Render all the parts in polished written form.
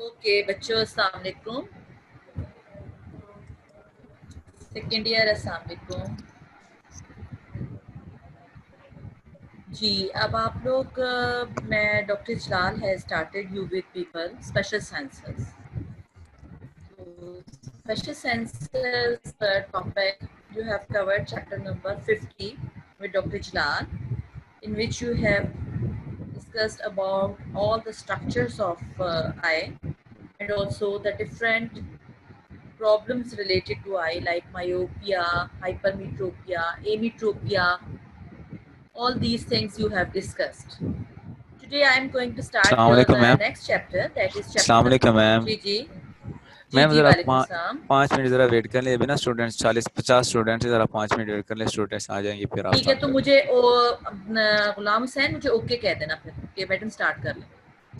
Okay बच्चों, अस्सलाम वालेकुम। सेकेंड ईयर, अस्सलाम वालेकुम जी। अब आप लोग मैं डॉक्टर जलाल है started you with people special sciences. Special sciences topic you have covered chapter number 50 with Dr. Jalal, in which you have discussed about all the structures of eye and also the different problems related to eye like myopia, hypermetropia, ametropia, all these things you have discussed. Today I am going to start अस्सलाम your वालेकुम ma'am. next chapter, that is chapter अस्सलाम वालेकुम ma'am. जी जी जी ma'am जी ज़रा वालेकुम सलाम। 5 minute ज़रा wait कर ले। अभी ना स्टूडेंट्स 40-50 स्टूडेंट्स हैं, ज़रा 5 मिनट वेट कर ले। स्टूडेंट्स आ जाएंगे फिर आप ठीक है, स्टार्ट तो कर दें। मुझे गुलाम हुसैन मुझे ओके कह देना फिर कि मैडम स्टार्ट कर लें।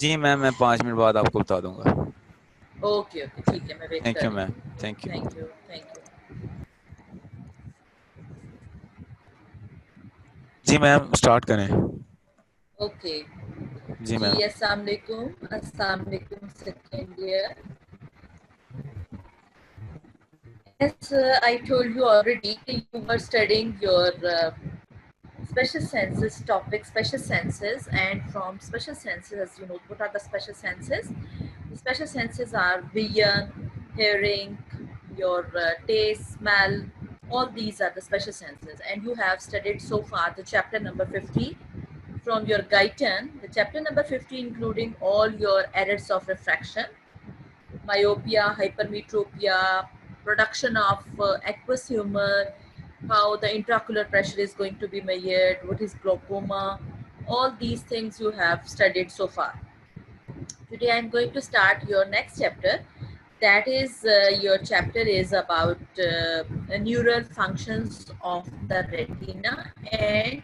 जी मैम, मैं 5 मिनट बाद आपको बता दूंगा। ओके ओके ठीक है, मैं वेट थैंक कर यू रही मैम। हूँ। Thank you. Thank you thank you. जी मैम, स्टार्ट करें। ओके जी जी, मैम। अस्सलाम वालेकुम second year. As I told you already, you were studying your special senses topic, special senses, and from special senses, as you know, what are the special senses? The special senses are vision, hearing, your taste, smell. All these are the special senses, and you have studied so far the chapter number 50 from your Guyton. The chapter number 50 including all your errors of refraction, myopia, hypermetropia, production of aqueous humor, how the intraocular pressure is going to be measured, what is glaucoma, all these things you have studied so far. Today I am going to start your next chapter. That is, your chapter is about neural functions of the retina and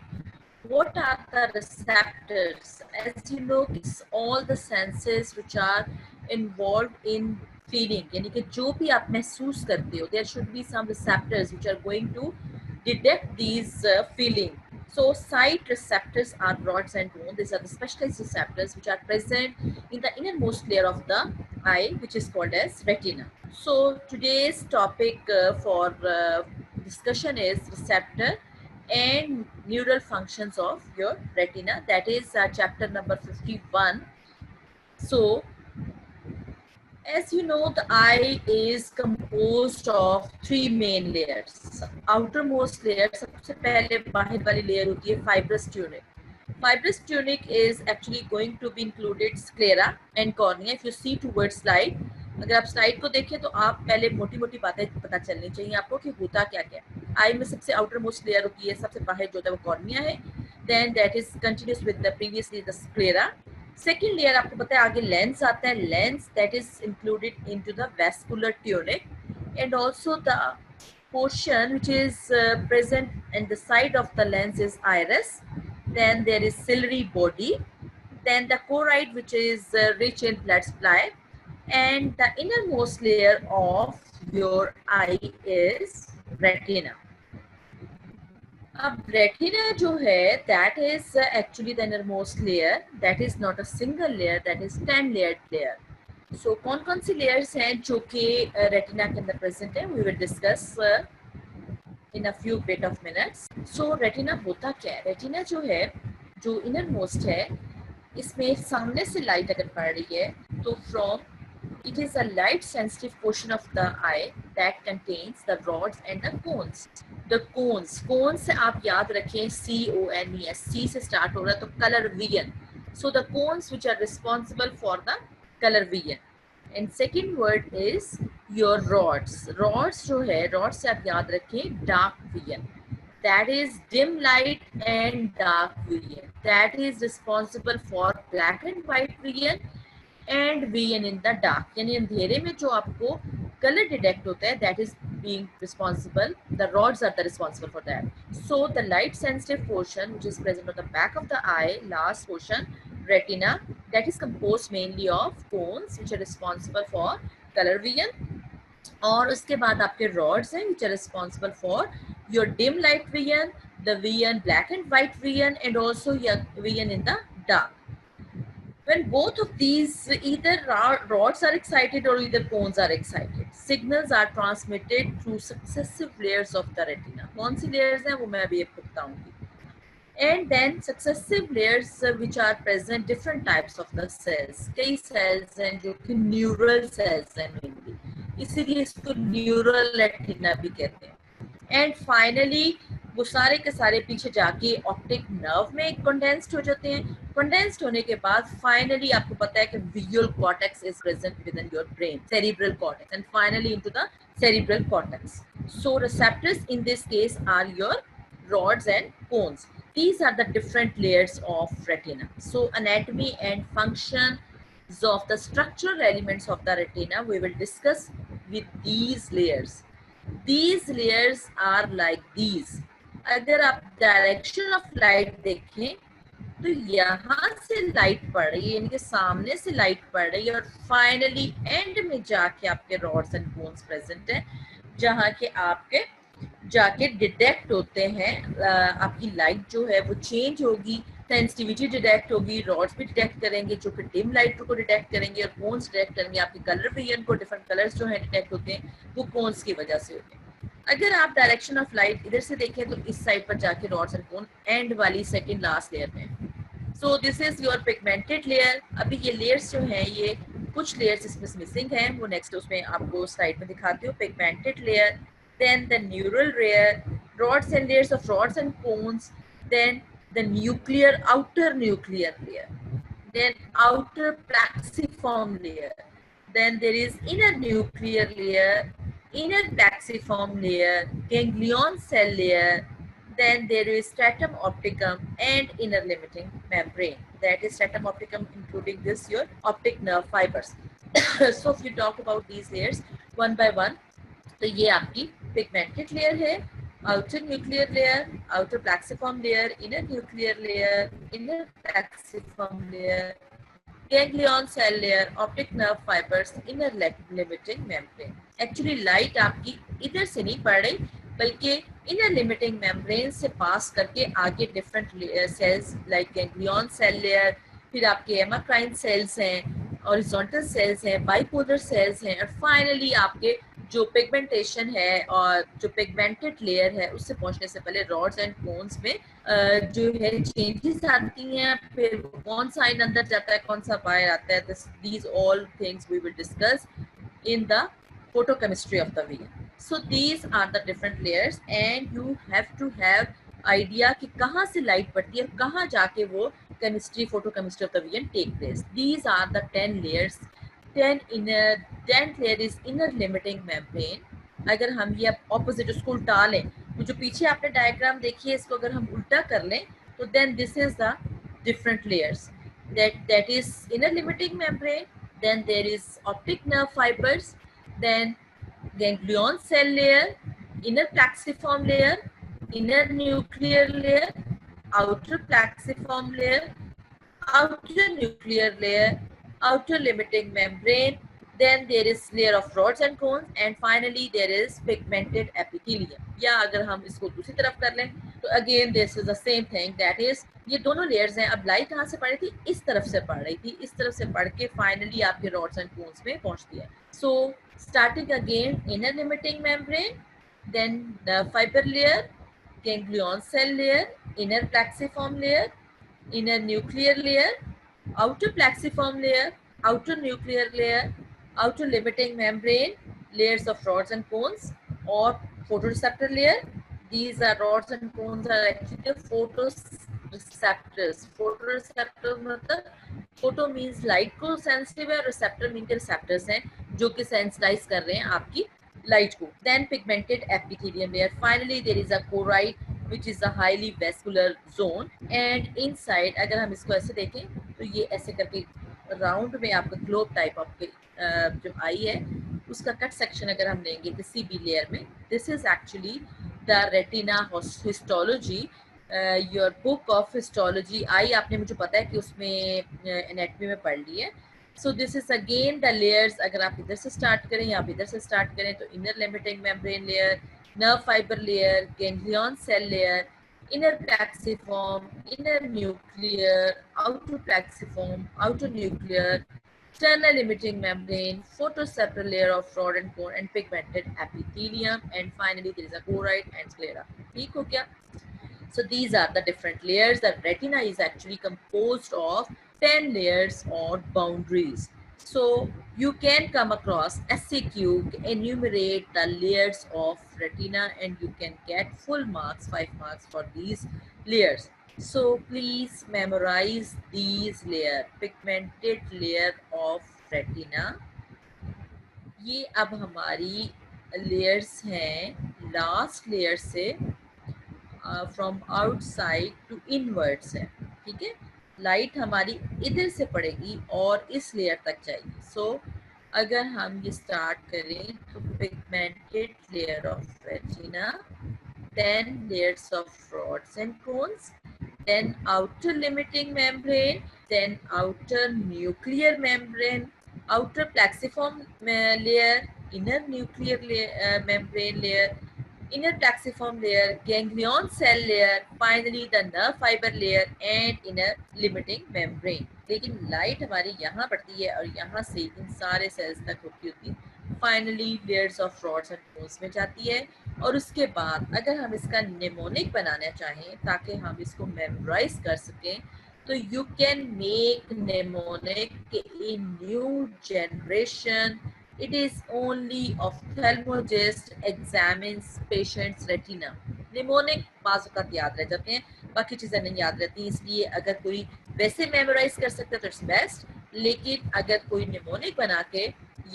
what are the receptors. As you know, it's all the senses which are involved in feeling, यानी कि जो भी आप महसूस करते हो, there should be some receptors which are going to detect these feeling. So sight receptors are rods and cones. These are the specialized receptors which are present in the innermost layer of the eye, which is called as retina. So today's topic for discussion is receptor and neural functions of your retina. That is chapter number 51. So as you know, the eye is composed of three main layers. Outermost layer, सबसे पहले बाहर वाली layer होती है fibrous tunic. Fibrous tunic is actually going to be included sclera and cornea. If you see towards slide, अगर आप slide को देखें तो आप पहले मोटी मोटी बातें पता चलनी चाहिए आपको कि होता क्या क्या। आई में सबसे आउटर मोस्ट लेयर होती है, सबसे बाहर जो होता है वो कॉर्निया है, then that is continuous with the previously the sclera. Second layer आपको पता है आगे लेंस आता है, lens that is included into the vascular tunic and also the portion which is present in the side of the lens is iris. Then there is ciliary body, then the choroid which is rich in blood supply, and the innermost layer of your eye is retina. अब retina जो है that is actually the innermost layer, that is not a single layer, that is 10 layered layer. So कौन कौन सी layers हैं जो कि retina के अंदर present है, we will discuss in a few bit of minutes. So retina होता क्या है? रेटिना जो है, जो innermost है, इसमें सामने से लाइट अगर पड़ रही है तो from it is a light sensitive portion of the eye that contains the rods and the cones. The cones से आप याद रखें CONES, C से start हो रहा है तो color vision. So the cones which are responsible for the color vision. And second word is your rods. Rods जो है, rods से आप याद रखें dark vision. That is dim light and dark vision. That is responsible for black and white vision and vision in the dark. यानी अंधेरे में जो आपको color detect होता है, that is being responsible. The rods are the responsible for that. So the light sensitive portion which is present on the back of the eye, last portion, retina, that is composed mainly of cones which are responsible for color vision. और उसके बाद आपके rods हैं which are responsible for your dim light vision, the vision black and white vision, and also your vision in the dark. When both of these, either rods are excited or either cones are excited, signals are transmitted through successive layers of the retina. कौन सी layers हैं वो मैं अभी आपको बताऊंगी. And then successive layers which are present different types of the cells. कई cells हैं जो कि neural cells हैं mainly, इसीलिए इसको neural retina भी कहते हैं. And finally वो सारे के सारे पीछे जाके ऑप्टिक नर्व में कंडेंस्ड हो जाते हैं. कंडेंस्ड होने के बाद फाइनली आपको पता है कि visual cortex is present within your brain, cerebral cortex, and finally into the cerebral cortex. So receptors in this case are your rods and cones. These are the different layers of retina. So anatomy and functions of the structural elements of the retina we will discuss with these layers. These layers are like these. अगर आप direction of light देखें तो यहाँ से light पड़ रही है, इनके सामने से लाइट पड़ रही है, और फाइनली एंड में जाके आपके रॉड्स एंड बोन्स प्रेजेंट हैं, जहाँ के आपके जाके डिटेक्ट होते हैं. आपकी लाइट जो है वो चेंज होगी, सेंसिटिविटी डिटेक्ट होगी, रॉड्स भी डिटेक्ट करेंगे जो कि डिम लाइट को डिटेक्ट करेंगे, और कोन्स डिटेक्ट करेंगे. आपके कलर विजन को डिफरेंट कलर्स जो है डिटेक्ट होते हैं वो कोन्स की वजह से होते हैं. अगर आप डायरेक्शन ऑफ लाइट इधर से देखें तो इस साइड पर जाके रॉड्स एंड कोन एंड वाली सेकंड लास्ट लेयर में. सो this is your pigmented layer. अभी ये लेयर्स जो हैं, ये कुछ लेयर्स इसमें मिसिंग हैं, वो नेक्स्ट उसमें आपको स्लाइड में दिखाती हूँ. Pigmented layer, then the neural layer, rods and layers of rods and cones, then the nuclear, outer nuclear layer, then outer plexiform layer, then there is inner nuclear layer, inner plexiform layer, ganglion cell layer, then there is stratum opticum and inner limiting membrane. That is stratum opticum including this your optic nerve fibers. So if you talk about these layers one by one, तो ये आपकी pigmented layer है, outer nuclear layer, outer plexiform layer, inner nuclear layer, inner plexiform layer, ganglion cell layer, optic nerve fibres, inner limiting membrane. Actually light आपकी इधर से नहीं पड़ रही, बल्कि इनर लिमिटिंग मेम्ब्रेन से पास करके आगे different cells like ganglion cell layer, फिर आपके एमाक्राइन सेल्स हैं, हॉरिजॉन्टल सेल्स हैं, बाइपोलर सेल्स हैं, और फाइनली आपके जो पिगमेंटेशन है और जो पिगमेंटेड लेयर है उससे पहुंचने से पहले रॉड्स एंड कोन्स में जो है चेंजेस आती हैं. फिर कौन सा आइन अंदर जाता है, कौन सा बाहर आता है, these all things we will discuss in the photochemistry of the vision. So these are the different layers and you have to have idea कि कहाँ से लाइट पड़ती है और कहाँ जाके वो chemistry, photochemistry of the vision take place. These are the 10 layers. 10th layer is inner limiting membrane. अगर हम ये ऑपोजिट उसको उल्टा लें, तो जो पीछे आपने डायग्राम देखी है इसको अगर हम उल्टा कर लें तो then this is the different layers. That is inner limiting membrane, then there is optic nerve fibers, then ganglion cell layer, inner plexiform layer, inner nuclear layer, outer plexiform layer, outer nuclear layer, outer limiting membrane, then there is layer of rods and cones, and finally there is pigmented epithelium. या अगर हम इसको दूसरी तरफ कर लें तो again this is the same thing, that is ये दोनों layers हैं. अब लाइट कहाँ से पड़ रही थी, इस तरफ से पड़ रही थी, इस तरफ से पड़ के finally आपके rods and cones में पहुँचती है. So starting again, inner limiting membrane, then the fiber layer, ganglion cell layer, inner plexiform layer, inner nuclear layer, outer plexiform layer, outer nuclear layer, outer limiting membrane, layers of rods and cones, or photoreceptor layer. These are rods and cones are actually photoreceptors. Photoreceptors मतलब photo means light को sensitive है, receptor mean के receptors हैं जो कि sensitize कर रहे हैं आपकी light को. Then pigmented epithelium layer. Finally there is a choroid which is a highly vascular zone, and inside अगर हम इसको ऐसे देखें तो ये ऐसे करके राउंड में आपका ग्लोब टाइप आपके जो आई है उसका कट सेक्शन अगर हम लेंगे किसी भी लेयर में, this is actually the retina histology, your book of histology. I आपने मुझे पता है कि उसमें एनाटॉमी में पढ़ ली है. सो this is again the layers. अगर आप इधर से स्टार्ट करें या आप इधर से स्टार्ट करें तो inner limiting membrane layer, nerve fiber layer, ganglion cell layer, inner plexiform, inner nuclear, outer plexiform, outer nuclear, external limiting membrane, photoceptal layer of rod and cone, and pigmented epithelium, and finally there is a choroid and sclera. ठीक हो गया? So these are the different layers. The retina is actually composed of 10 layers or boundaries. So you can come across SCQ, enumerate the layers of retina, and you can get full marks, 5 marks for these layers. So please memorize these layers. Pigmented layer of retina. ये अब हमारी layers हैं last layer से from outside to inwards है, ठीक है। Light हमारी इधर से पड़ेगी और इस लेयर तक जाएगी। सो अगर हम ये स्टार्ट करें तो pigmented layer of retina, 10 layers of rods and cones, then outer limiting membrane, then outer nuclear membrane, outer plexiform layer, inner nuclear membrane layer, inner plexiform layer, ganglion cell layer, finally the nerve fiber layer and inner limiting membrane. लेकिन light हमारी यहाँ पड़ती है और यहाँ से इन सारे sales तक होती होती finally layers of rods and cones में जाती है। और उसके बाद अगर हम इसका निमोनिक बनाना चाहें ताकि हम इसको मेमोराइज कर सकें तो you can make mnemonic in new generation. It is only ophthalmologist examines patient's retina. Mnemonic बाज़ औक़ात याद रह जाते हैं, बाकी चीज़ें नहीं याद रहती, इसलिए अगर कोई वैसे मेमोराइज कर सकते तो इट्स बेस्ट, लेकिन अगर कोई निमोनिक बना के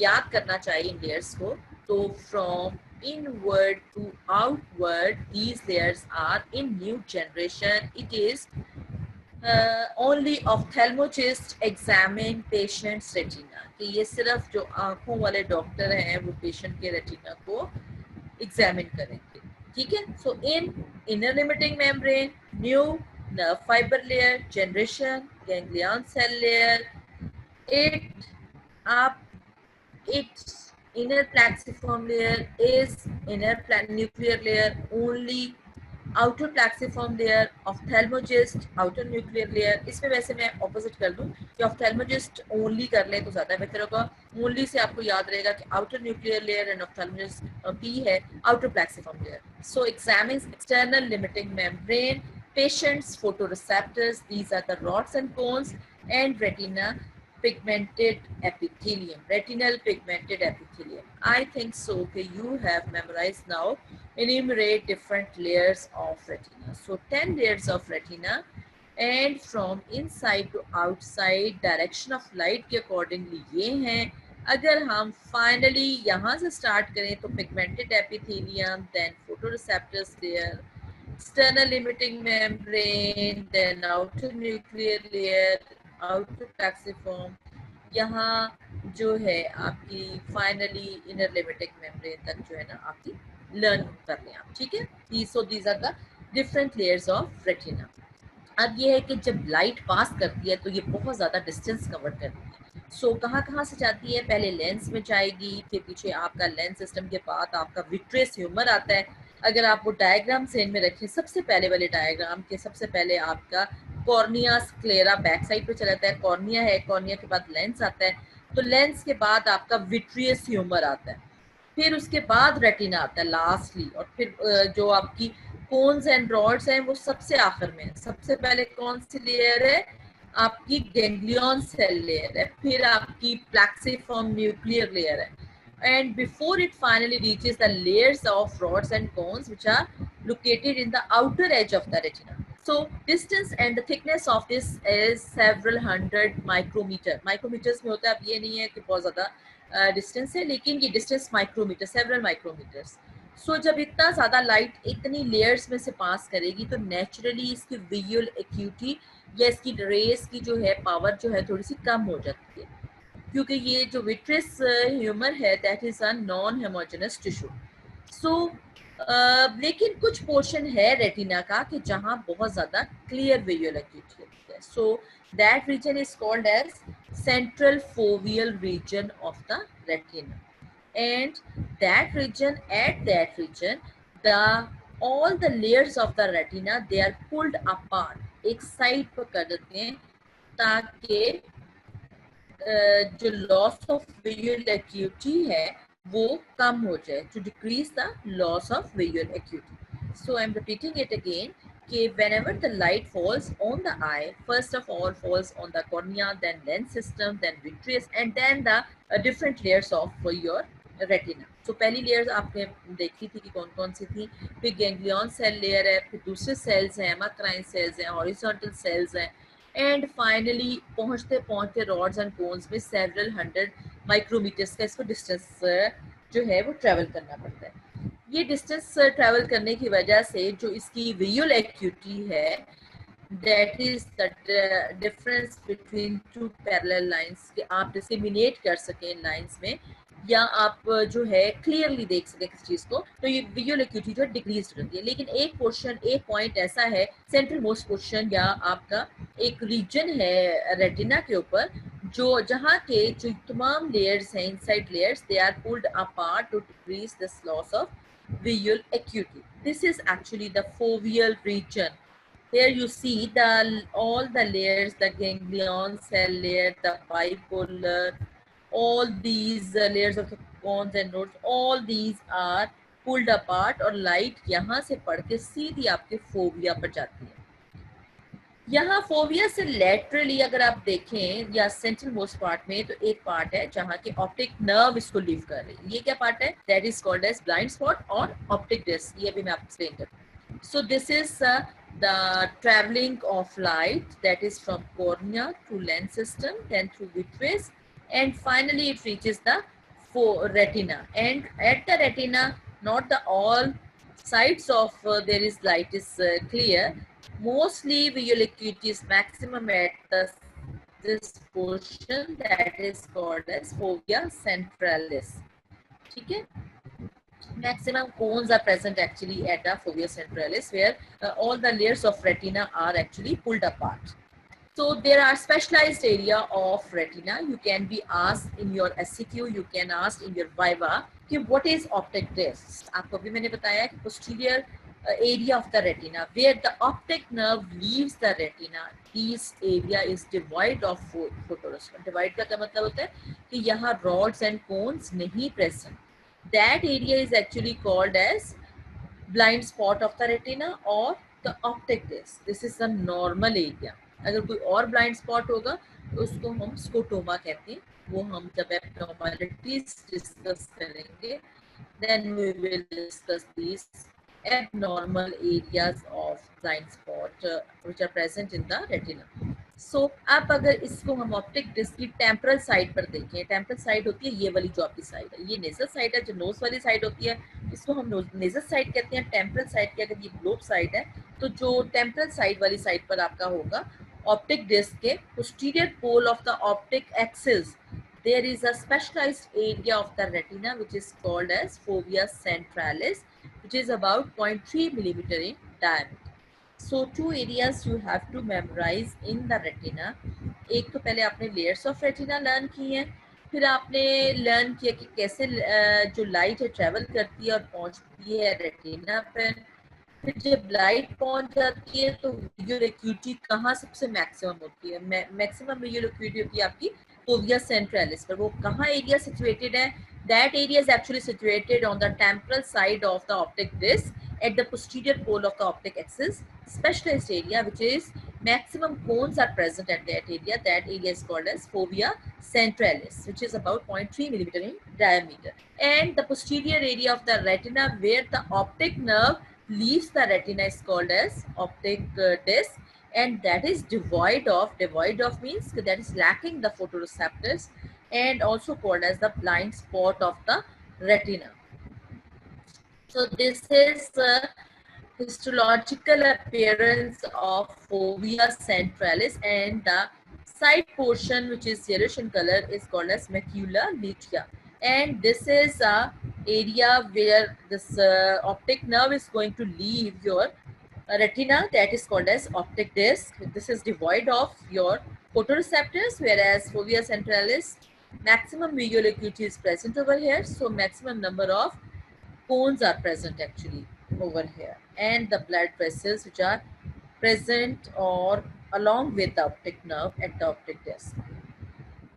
याद करना चाहिए इन लेयर्स को तो from inward to outward these layers are in new generation. It is only ophthalmologist examine patient's retina. कि ये सिर्फ जो आंखों वाले डॉक्टर हैं वो पेशेंट के रेटिना को एग्जामिन करेंगे, ठीक है। So in inner limiting membrane, new nerve fiber layer, generation, ganglion cell layer, its inner plexiform layer is inner nuclear layer only, outer plexiform layer ophthalmologist outer nuclear layer. इसमें वैसे मैं opposite कर दूं कि ophthalmologist only कर ले तो ज़्यादा बेहतर होगा। only से आपको याद रहेगा कि outer nuclear layer and ophthalmologist P है outer plexiform layer. So examines external limiting membrane, patient's photoreceptors, these are the rods and cones, and retina pigmented epithelium, retinal pigmented epithelium. I think so okay, you have memorized now. Enumerate different layers of retina. So 10 layers of retina, and from inside to outside direction of light के accordingly ये हैं। अगर हम finally यहाँ से start करें तो pigmented epithelium, then photoreceptors layer, external limiting membrane, then outer nuclear layer, outer plexiform, यहाँ जो है आपकी फाइनली इनर लिमिटिंग मेम्ब्रेन तक जो है ना आपकी लर्न कर लें आप, ठीक है। So these are the different layers of retina. अब ये है कि जब लाइट पास करती है तो ये बहुत ज़्यादा डिस्टेंस कवर करती है। सो कहाँ से जाती है, पहले लेंस में जाएगी, फिर पीछे आपका लेंस सिस्टम के बाद आपका विट्रियस ह्यूमर आता है। अगर आप वो डायग्राम सेन में रखें, सबसे पहले वाले डायग्राम के सबसे पहले आपका कॉर्निया स्क्लेरा बैक साइड पे चला जाता है, कॉर्निया है, कॉर्निया के बाद लेंस आता है, तो लेंस के बाद आपका विट्रियस ह्यूमर आता है, फिर उसके बाद रेटिना आता है लास्टली, और फिर जो आपकी कोन्स एंड रॉड्स हैं वो सबसे आखिर में। सबसे पहले कौन सी लेयर है, आपकी गैंग्लियन सेल लेयर है, फिर आपकी प्लेक्सिफॉर्म न्यूक्लियर लेयर है, and before it finally reaches the layers of rods and cones which are located in the outer edge of the retina. So distance and the thickness of this is several hundred micrometer. Micrometers में होता है, अब ये नहीं है कि बहुत ज़्यादा डिस्टेंस है, लेकिन ये डिस्टेंस माइक्रोमीटर, सेवरल माइक्रोमीटर्स। सो जब इतना ज़्यादा लाइट इतनी लेयर्स में से पास करेगी तो नेचुरली इसकी विजुअल एक्यूटी या इसकी रेस की जो है पावर जो है थोड़ी सी कम हो जाती है, क्योंकि ये जो विट्रियस ह्यूमर है that is a non homogeneous tissue. So लेकिन कुछ पोर्शन है रेटिना का कि जहाँ बहुत ज़्यादा क्लियर विजुअल एक्यूटी होती है। So that region is called as central foveal region of the retina, and that region, at that region, all the layers of the retina they are pulled apart, एक side पर कर देते हैं ताकि जो loss of visual acuity है वो कम हो जाए, to decrease the loss of visual acuity. So I am repeating it again कि whenever the light falls on the eye, first of all falls on the cornea, then lens system, then vitreous, and then the different layers of your retina. So पहली layers आपने देखी थी कि कौन कौन सी थी. फिर ganglion cell layer है, फिर दूसरे cells हैं, amacrine cells हैं, horizontal cells हैं, एंड फाइनली पहुंचते पहुंचते रॉड्स एंड कोन्स में सेवरल 100 माइक्रोमीटर्स का इसको डिस्टेंस जो है वो ट्रेवल करना पड़ता है. ये डिस्टेंस ट्रेवल करने की वजह से जो इसकी विजुअल एक्यूटी है, that is the difference between two parallel lines, कि आप डिस्क्रिमिनेट कर सकें लाइंस में, या आप जो है क्लियरली देख सके किस चीज को, तो ये विजुअल एक्यूटी जो डिक्रीज रहती है. लेकिन एक पोर्शन, एक पॉइंट ऐसा है, सेंट्रल मोस्ट पोर्शन या आपका एक रीजन है रेटिना के ऊपर, जो जहाँ के जो तमाम लेयर्स हैं, inside layers, they are pulled apart to decrease this loss of visual acuity. This is actually the foveal region. Here you see all the layers, the ganglion cell layer, the bipolar, all these layers of the cones and nodes, all these are pulled apart और light यहाँ से पढ़ के सीधी आपके fovea पर जाती है. यहाँ फोविया से लेटरली अगर आप देखें या सेंट्रल मोस्ट पार्ट में, तो एक पार्ट है जहाँ की ऑप्टिक नर्व इसको लीव कर रही है. ये क्या पार्ट है? That is called as blind spot और ऑप्टिक डिस्क. ये भी मैं आपको एक्सप्लेन करती हूँ. So this is the travelling of light that is from cornea through lens system, then through vitreous, and finally it reaches the retina. And at the retina, not the all sides of there is light is clear. Mostly visual acuity is maximum at this portion that is called as fovea centralis. ठीक है? Maximum cones are present actually at the fovea centralis, where all the layers of retina are actually pulled apart. So there are specialized area of retina. You can be asked in your SCQ, you can ask in your viva कि what is optic disc. आपको भी मैंने बताया कि posterior area of the retina where the optic nerve leaves the retina, this area is devoid of photoreceptor. Divide का क्या मतलब होता है कि यहाँ rods and cones नहीं present. That area is actually called as blind spot of the retina or the optic disc. This is the normal area. अगर कोई और ब्लाइंड स्पॉट होगा तो उसको हम स्कोटोमा कहते हैं. वो हम जब एब्नॉर्मलिटीज डिस्कस करेंगे, then we will discuss this abnormal areas of blind spot which are present in the retina. So आप अगर इसको हम ऑप्टिक डिस्क की टेम्परल साइड पर देखें, टेम्परल साइड होती है ये वाली जो आपकी साइड है, ये नेजल साइड है, जो नोज वाली साइड होती है इसको हम नेजल साइड कहते हैं. टेम्परल साइड की अगर ये ग्लोब साइड है, तो जो टेम्परल साइड वाली साइड पर आपका होगा ऑप्टिक डिस्क के posterior pole of the optic axis, there is a specialized area of the retina which is called as fovea centralis, which is about 0.3 millimeter in diameter. So two areas you have to memorize in the retina. एक तो पहले आपने layers of retina learn की हैं, फिर आपने learn किया कि कैसे जो light है travel करती है और पहुंचती है retina पर. फिर जब लाइट पहुंच जाती है तो विजुअल एक्यूटी कहाँ सबसे मैक्सिमम होती है? मैक्सिमम विजुअल एक्यूटी होती है आपकी फोविया सेंट्रलिस पर. वो कहाँ एरिया सिचुएटेड है? That area is actually situated on the temporal side of the optic disc at the posterior pole of the optic axis. Specialized area which is maximum cones are present at that area. That area is called as fovea centralis, which is about 0.3 millimeter in diameter. And the posterior area of the retina where the optic nerve leaves the retina is called as optic disc, and that is devoid of means that is lacking the photoreceptors, and also called as the blind spot of the retina. So this is histological appearance of fovea centralis, and the side portion which is yellowish in color is called as macula lutea. And this is a area where this optic nerve is going to leave your retina, that is called as optic disc. This is devoid of your photoreceptors, whereas fovea centralis maximum visual acuity is present over here, so maximum number of cones are present actually over here, and the blood vessels which are present or along with the optic nerve at the optic disc.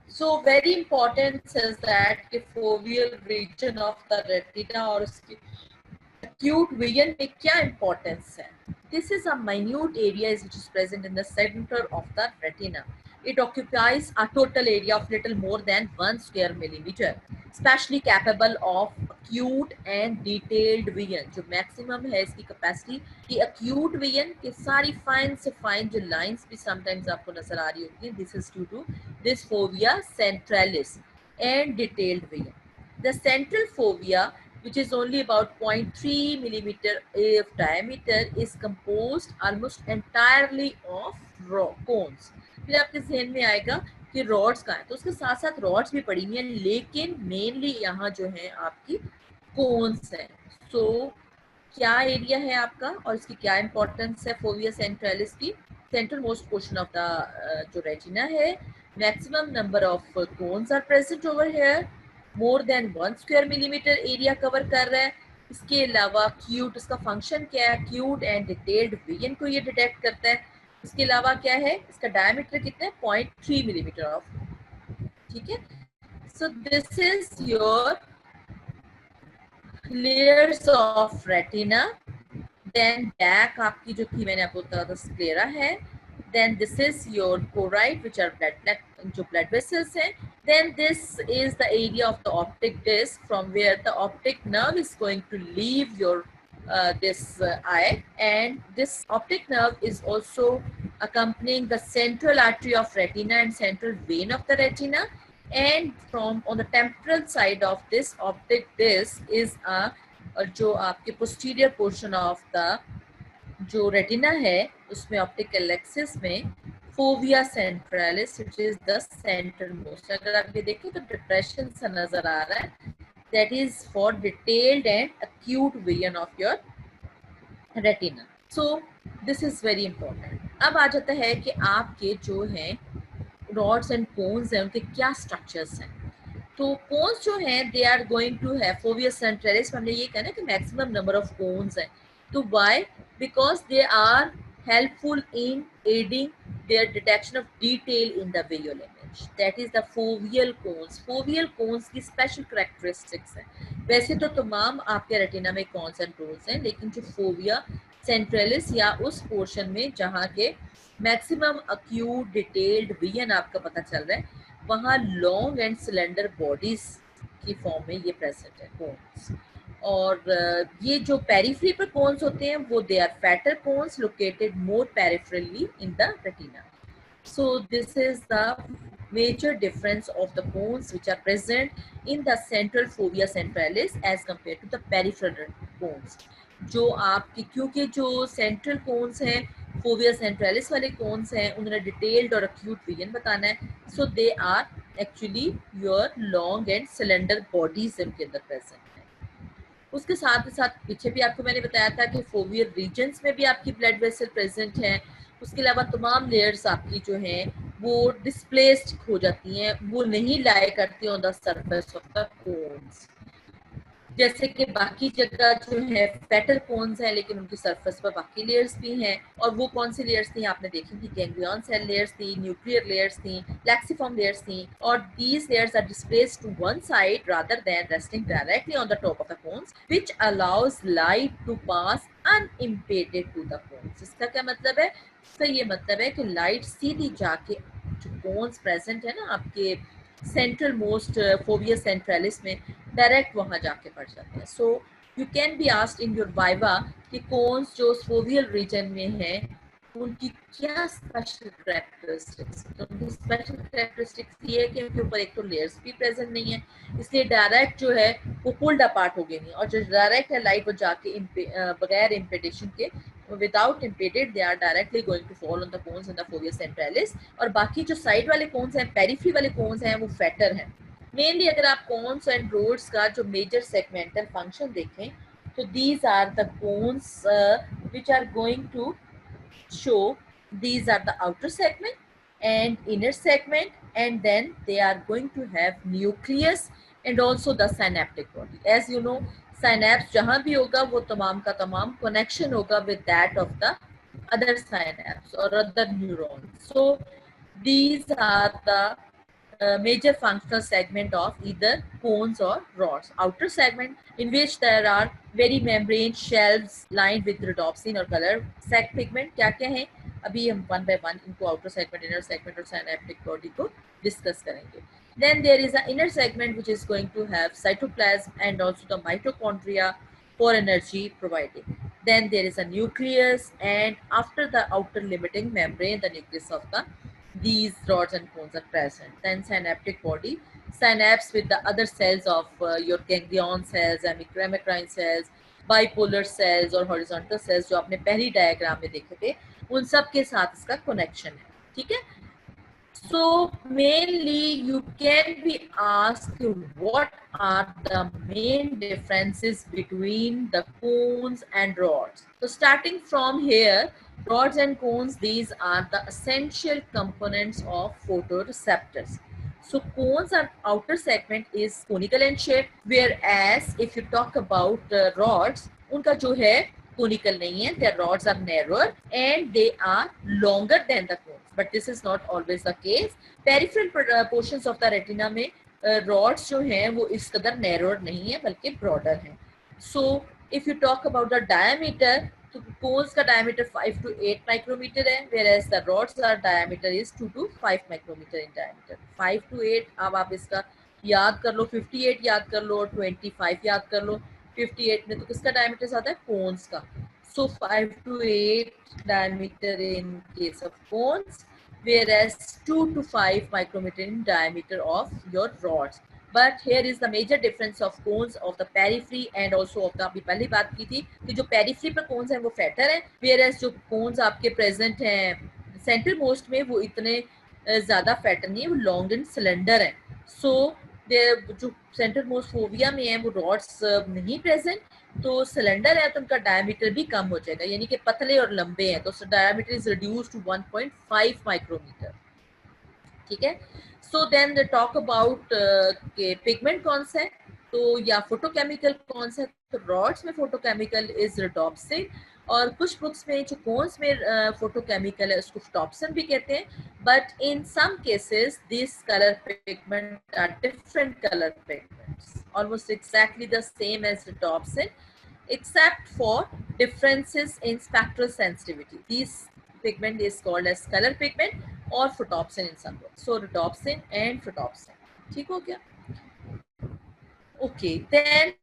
So very important is that कि foveal region of the retina और उसकी acute vision में क्या importance है? This is a minute area which is present in the center of the retina. It occupies a total area of little more than 1 square millimeter, especially capable of acute and detailed vision. जो maximum है इसकी capacity कि acute vision की सारी fine से fine जो lines भी sometimes आपको नजर आ रही होती हैं, this is due to this fovea centralis and detailed vision. The central fovea, which is only about 0.3 millimeter of diameter, is composed almost entirely of cones. फिर आपके जहन में आएगा कि रॉड्स कहाँ है, तो उसके साथ साथ रॉड्स भी पड़ी हुई हैं, लेकिन मेनली यहाँ जो है आपकी कोन्स हैं. सो क्या एरिया है आपका और इसकी क्या इंपॉर्टेंस है फोविया सेंट्रलिस की? Central most portion of the जो रेटिना है, maximum number of cones are present over here, more than 1 square millimetre area cover कर रहा है. इसके अलावा क्यूट, इसका फंक्शन क्या है? क्यूट एंड डिटेल्ड विजन को ये डिटेक्ट करता है. इसके अलावा क्या है? इसका डायमीटर कितना है? 0.3 मिलीमीटर ऑफ. ठीक है. सो this is your layers of retina. Then back आपकी जो थी मैंने आपको बताया था sclera है. Then this is your choroid, which are जो blood vessels हैं. Then this is the area of the optic disc from where the optic nerve is going to leave your this eye, and this optic nerve is also accompanying the central artery of retina and central vein of the retina. And from on the temporal side of this optic disc is a जो आपके posterior portion of the जो retina है उसमें optical axis में fovea centralis, which is the centermost. अगर आप ये देखें तो depression सा नजर आ रहा है. That is for detailed and acute vision of your retina. So this is very important. अब आ जाता है कि आपके जो हैं रॉड्स एंड कोन्स हैं उनके क्या स्ट्रक्चर्स हैं. तो कोन्स जो हैं they are going to have fovea centralis. हमने ये कहना कि मैक्सिमम नंबर ऑफ कोन्स हैं. तो why? Because they are helpful in aiding their detection of detail in the visual image. That is the foveal cones. Foveal cones की special characteristics हैं. वैसे तो तमाम आपके रेटिना में कोन्स एंड रोड्स हैं, लेकिन जो फोविया सेंट्रलिस या उस पोर्शन में जहाँ के मैक्सिमम अक्यूट डिटेल्ड विजन आपका पता चल रहा है, वहाँ लॉन्ग एंड सिलेंडर बॉडीज की फॉर्म में ये प्रेजेंट है कोन्स. और ये जो पेरिफेरी पर कोन्स होते हैं वो they are fatter cones located more peripherally in the retina. So this is the major difference of the cones which are present in the central fovea centralis as compared to the peripheral cones. जो आपकी क्योंकि जो central cones हैं fovea centralis वाले cones हैं उन्होंने detailed और acute vision बताना है. So they are actually your long and cylinder bodies इनके अंदर प्रेजेंट है. उसके साथ ही साथ पीछे भी आपको मैंने बताया था कि फोवियर रीजन्स में भी आपकी ब्लड वेसल प्रेजेंट हैं. उसके अलावा तमाम लेयर्स आपकी जो हैं वो डिस्प्लेस्ड हो जाती हैं, वो नहीं लाई करती on the surface of the cons. जैसे कि बाकी जगह जो है फैटर कोन्स हैं, लेकिन उनकी सरफेस पर बाकी लेयर्स भी हैं. और वो कौन सी लेयर्स थी आपने देखी थी? गैंग्लियन सेल लेयर्स थी, न्यूक्लियर लेयर्स थी, प्लेक्सिफॉर्म लेयर्स थी. और these layers are displaced to one side rather than resting directly on the top of the cones, which allows light to pass unimpeded to the cones. इसका क्या मतलब है? इसका ये मतलब है कि लाइट सीधी जाके जो कोन्स प्रेजेंट है ना आपके सेंट्रल मोस्ट फोविया सेंट्रलिस में, डायरेक्ट वहां जाके पड़ जाते हैं. So you can be asked in your viva कि कोन्स जो फोवियल रीजन में है उनकी क्या स्पेशल कैरेक्टरिस्टिक्स. तो उनकी स्पेशल कैरेक्टरिस्टिक्स ये है कि उनके ऊपर एक तो लेयर्स भी प्रेजेंट नहीं है, इसलिए डायरेक्ट जो है वो पुल्ड अपार्ट हो गई नहीं. और जो डायरेक्ट है लाइट वो जाके बगैर इम्पेडेशन के, without impeded, they are directly going to fall on the cones in the fovea centralis. और बाकी जो साइड वाले कोन्स हैं, पेरिफेरी वाले कोन्स हैं, वो फैटर हैं. मेनली अगर आप कोन्स एंड रोड्स का जो मेजर सेगमेंटल फंक्शन देखें तो these are the cones which are going to show. These are the outer segment and inner segment, and then they are going to have nucleus and also the synaptic body. As you know, synapse जहाँ भी होगा वो तमाम का तमाम connection होगा with that of the other synapse or other neurons. So these are the major functional segment of either cones or rods. Outer segment, in which there are very membrane shells lined with rhodopsin or color sac pigment. क्या क्या है अभी हम one by one इनको outer segment, inner segment और synaptic body को discuss करेंगे. Then there is an inner segment which is going to have cytoplasm and also the mitochondria for energy providing. Then there is a nucleus, and after the outer limiting membrane, the nucleus of the these rods and cones are present. Then synaptic body, synapse with the other cells of your ganglion cells, amacrine cells, bipolar cells और horizontal cells जो आपने पहली diagram में देखे थे, उन सब के साथ इसका कनेक्शन है. ठीक है. So mainly you can be asked what are the main differences between the cones and rods. So starting from here, rods and cones, these are the essential components of photoreceptors. So cones are outer segment is conical in shape, whereas if you talk about rods, उनका जो है conical नहीं है, their rods are narrower and they are longer than the cones. But this is not always the case. Peripheral portions of the retina में rods जो हैं वो इस कदर narrower नहीं है बल्कि broader हैं. So if you talk about the diameter, तो cones का diameter 5 to 8 micrometer है, whereas the rods are diameter is 2 to 5 micrometer in diameter. 5 to 8 अब आप इसका याद कर लो, 58 याद कर लो, 25 याद कर लो. 58 में तो किसका डायमीटर ज्यादा है? कोन्स का. So 5 to 8 diameter in case of cones, whereas 2 to 5 micrometer in diameter of your rods. But here is the major difference of cones of the periphery and also of the अभी पहले बात की थी कि जो periphery पर cones हैं वो fatter हैं, whereas जो cones आपके present हैं center most में वो इतने ज़्यादा fatter नहीं है, वो long and slender हैं. So जो सेंटर मोस्ट फोविया में है वो रॉड्स नहीं प्रेजेंट, तो सिलेंडर है तो उनका डायमीटर भी कम हो जाएगा, यानी कि पतले और लंबे हैं, तो diameter is reduce to 1.5 micrometre. ठीक है. सो देन टॉक अबाउट के पिगमेंट कौन सा है, तो या फोटोकेमिकल कौन सा है, तो रॉड्स में फोटोकेमिकल इज रिडोप्सिन, और कुछ बुक्स में जो कोन्स में फोटोकेमिकल है उसको फ्टॉप्सिन भी कहते हैं. But in some cases this colour pigment are different colour pigments, almost exactly the same as rhodopsin except for differences in spectral sensitivity. These pigment is called as color pigment or photopsin in some books. So rhodopsin and photopsin. ठीक हो गया. Okay, then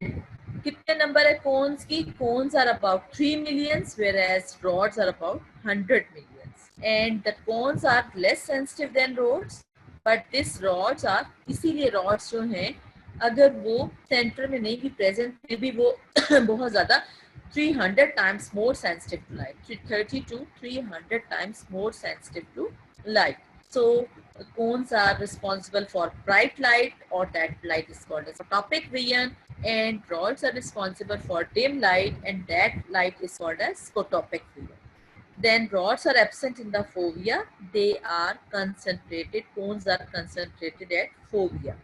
कितने number है cones की? Cones are about 3 millions, whereas rods are about 100 millions. And the cones are less sensitive than rods, but these rods are, इसीलिए rods जो हैं अगर वो सेंटर में नहीं भी प्रेजेंट फिर भी वो बहुत ज़्यादा 300 times more sensitive to light, 330 to 300 times more sensitive to light. So cones are responsible for bright light, or that light is called as photopic vision, and rods are responsible for dim light, and that light is called as photopic vision. Then rods are absent in the fovea. They are concentrated. Cones are concentrated at fovea.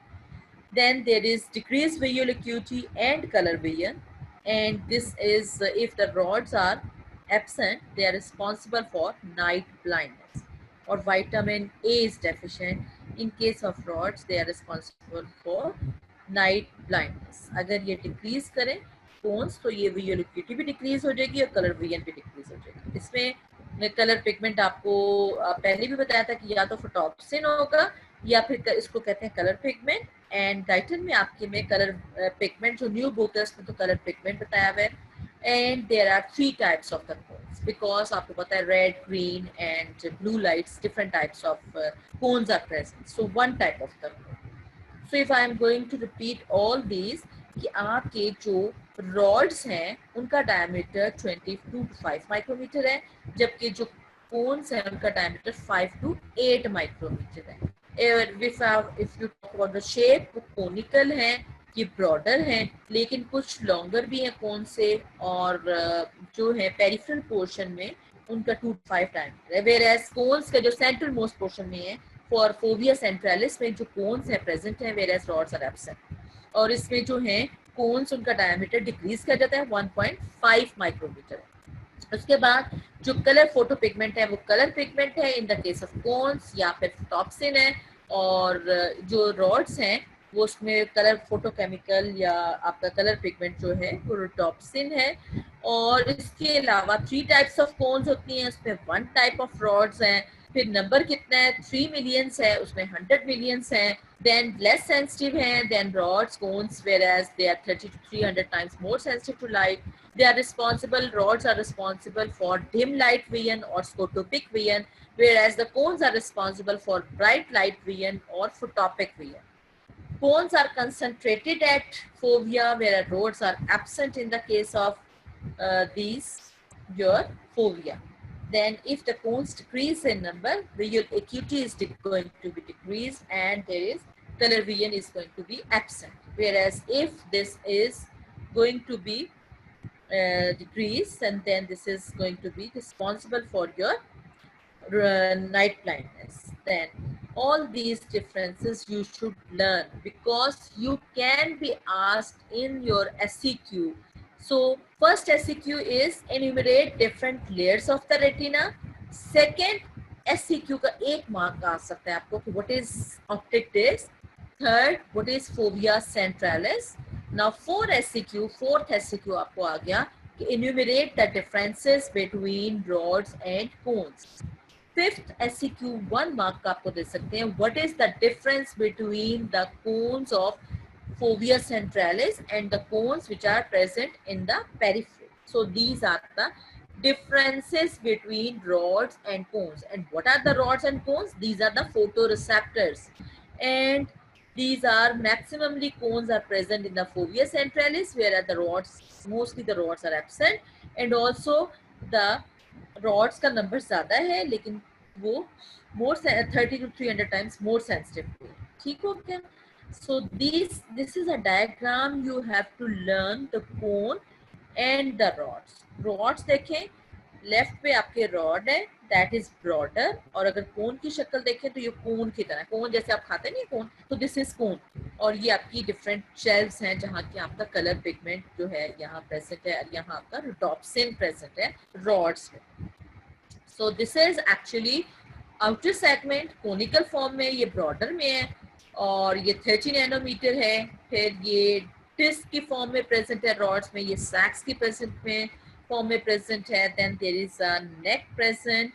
Then there is decreased visual acuity and color vision, and this is if the rods are absent, they are responsible for night blindness, or vitamin A is deficient. In case of rods, they are responsible for night blindness. अगर ये decrease करें cones तो ये visual acuity भी decrease हो जाएगी और color vision भी decrease हो जाएगी. इसमें कलर पिगमेंट आपको पहले भी बताया था कि या तो फोटॉप्सिन होगा या फिर इसको कहते हैं कलर पिगमेंट. एंड डाइटन में आपके में कलर पिगमेंट जो न्यू बुक है उसमें तो कलर पिगमेंट बताया हुआ है. And there are 3 types of the cones, because आपको पता है red, green and blue lights, different types of cones are present. So one type of the cone. So if I am going to repeat all these कि आपके जो rods हैं उनका diameter 22 to 5 micrometer है, जबकि जो कोन्स हैं उनका डायमीटर 5 to 8 माइक्रोमीटर है. If you talk about the shape, वो कोनिकल हैं, ये ब्रॉडर हैं, लेकिन कुछ लॉन्गर भी हैं कोन से, और जो है पेरिफेरल पोर्शन में उनका 2 to 5 डायमीटर है. वेयरएज कोन्स का जो सेंट्रल मोस्ट पोर्शन में है, फॉर फोविया सेंट्रलिस में जो कोन्स हैं प्रेजेंट हैं, वेयरएज रॉड्स आर एब्सेंट. और इसमें जो है कोन्स उनका डायमीटर डिक्रीज कर जाता है, 1.5 माइक्रोमीटर है. उसके बाद जो कलर फोटो पिगमेंट है वो कलर पिगमेंट है in the case of cones, या फिर टॉक्सिन है, और जो रॉड्स हैं वो उसमें कलर फोटोकेमिकल या आपका कलर पिगमेंट जो है वो टॉक्सिन है। और इसके अलावा 3 टाइप्स ऑफ कोन्स होती हैं, उसमें 1 टाइप ऑफ रॉड्स हैं। फिर नंबर कितना है, 3 मिलियंस है, उसमें 100 मिलियंस हैं। then less sensitive हैं than rods cones, whereas they are 30 to 300 times more sensitive to light. Rods are responsible for dim light vision or scotopic vision, whereas the cones are responsible for bright light vision or photopic vision. Cones are concentrated at fovea, whereas rods are absent in the case of these your fovea. Then if the cones decrease in number, visual acuity is going to be decreased and there is color vision is going to be absent. Whereas if this is going to be decreased, and then this is going to be responsible for your night blindness. Then all these differences you should learn because you can be asked in your SCQ. So first SCQ is enumerate different layers of the retina. Second SCQ का 1 mark आ सकता है आपको कि what is optic disc. Third, what is fovea centralis. Now fourth SCQ आपको आ गया कि enumerate the differences between rods and cones. Fifth SCQ 1 mark का आपको दे सकते हैं, what is the difference between the cones of fovea centralis and the cones which are present in the periphery. So these are the differences between rods and cones. And what are the rods and cones? These are the photoreceptors, and these are maximally cones are present in the fovea centralis, whereas the rods, mostly the rods are absent, and also the rods का number ज़्यादा है लेकिन वो more 30 to 300 times more sensitive. ठीक हो क्या? So this is a diagram you have to learn the cone and the rods. Rods देखें, left पे आपके रॉड है दैट इज ब्रॉडर, और अगर कोन की शक्ल देखें तो ये कोन की तरह, कोन जैसे आप खाते नहीं कोन, तो दिस इज कोन। और ये आपकी डिफरेंट शेल्व्स हैं जहाँ की आपका कलर पिगमेंट जो है यहाँ प्रेजेंट है, और यहाँ आपका रोडोप्सिन प्रेजेंट है रॉड्स में। सो this is actually outer segment conical form में, ये ब्रॉडर में है और ये 30 नैनोमीटर है। फिर ये डिस्क की फॉर्म में प्रेजेंट है रॉड्स में, ये सैक्स की प्रेजेंट में form में present है, then there is a neck present,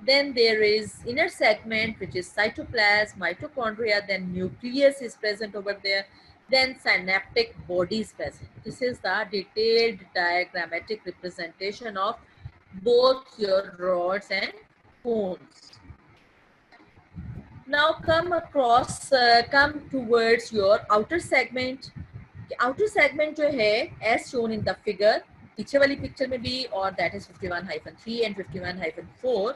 then there is inner segment which is cytoplasm, mitochondria, then nucleus is present over there, then synaptic body is present. This is the detailed diagrammatic representation of both your rods and cones. Now come towards your outer segment. Outer segment जो है as shown in the figure, पीछे वाली picture में भी, और and that 51-3 and 51-4,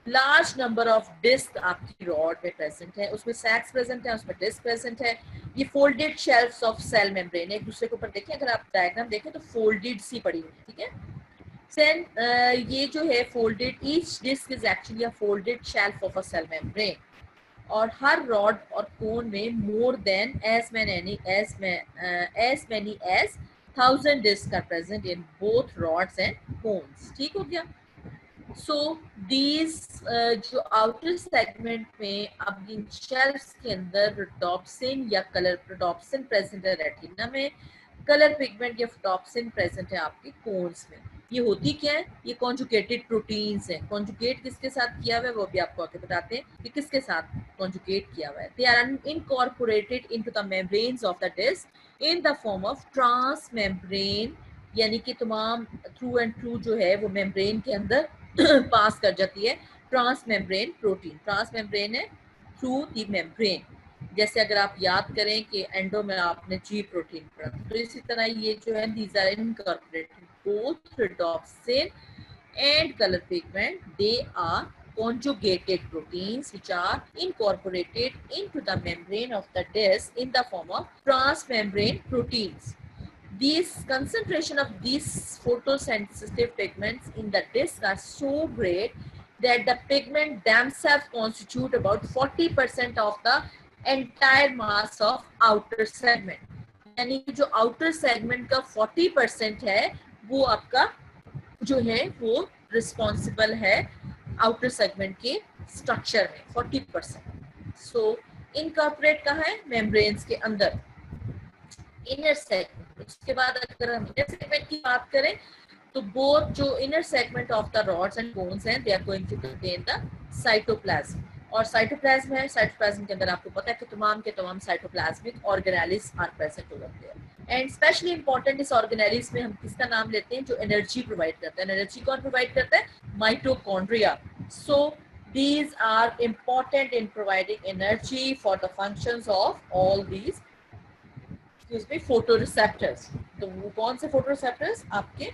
large number of disc आपकी rod में present है, उसमें सैक्स प्रेजेंट है, उसमें डिस्क प्रेजेंट है। ये folded shelfs of cell membrane एक दूसरे के ऊपर देखें, अगर आप डायग्राम देखें तो फोल्डेड सी पड़ी हुई, ठीक है। देन ये जो है folded, each disc is actually a folded shelf of a cell membrane, और हर रॉड और कोन में more than as many as 1000 discs are present in both rods and cones. ठीक हो गया? So these जो outer segment में अब इन shells के अंदर rhodopsin या color rhodopsin present है रेटिना में, कलर पिगमेंट या फोटॉप्सिन प्रेजेंट है आपके कोन्स में। ये होती क्या है? ये कॉन्जुगेटेड प्रोटीन्स हैं। कॉन्जुगेट किसके साथ किया हुआ है वो भी आपको आगे बताते हैं कि किसके साथ कॉन्जुगेट किया हुआ है। They are incorporated into the membranes of the disc in the form of trans membrane, यानी कि तमाम थ्रू एंड थ्रू जो है वो मेम्ब्रेन के अंदर पास कर जाती है trans membrane protein. Trans membrane है थ्रू द मेम्ब्रेन। जैसे अगर आप याद करें कि एंडो में आपने जी प्रोटीन पढ़ा, तो इसी तरह ये जो है these are incorporated both rhodopsin and color pigment. They are conjugated proteins which are incorporated into the membrane of the disc in the form of transmembrane proteins. These concentration of these photosensitive pigments in the disc are so great that the pigment themselves constitute about 40% of the entire mass of outer segment. यानी कि जो outer segment का 40% है वो आपका जो है वो रिस्पॉन्सिबल है आउटर सेगमेंट के स्ट्रक्चर में 40%। सो इनकॉर्पोरेट कहाँ है? मेम्ब्रेन्स के अंदर, इनर सेगमेंट। उसके बाद अगर हम इनर सेगमेंट की बात करें तो बोथ जो inner segment of the rods and bones हैं they are going to contain the cytoplasm. और साइटोप्लाज्म है, साइटोप्लाज्म के अंदर आपको पता है कि तमाम के तमाम cytoplasmic organelles are present over there. And specially important इस ऑर्गेनेलिस में हम किसका नाम लेते हैं? जो एनर्जी प्रोवाइड करता है। एनर्जी कौन प्रोवाइड करता है? Mitochondria. So these are important in providing energy for the functions of all these photoreceptors. तो वो कौन से फोटोरिसेप्टर्स? आपके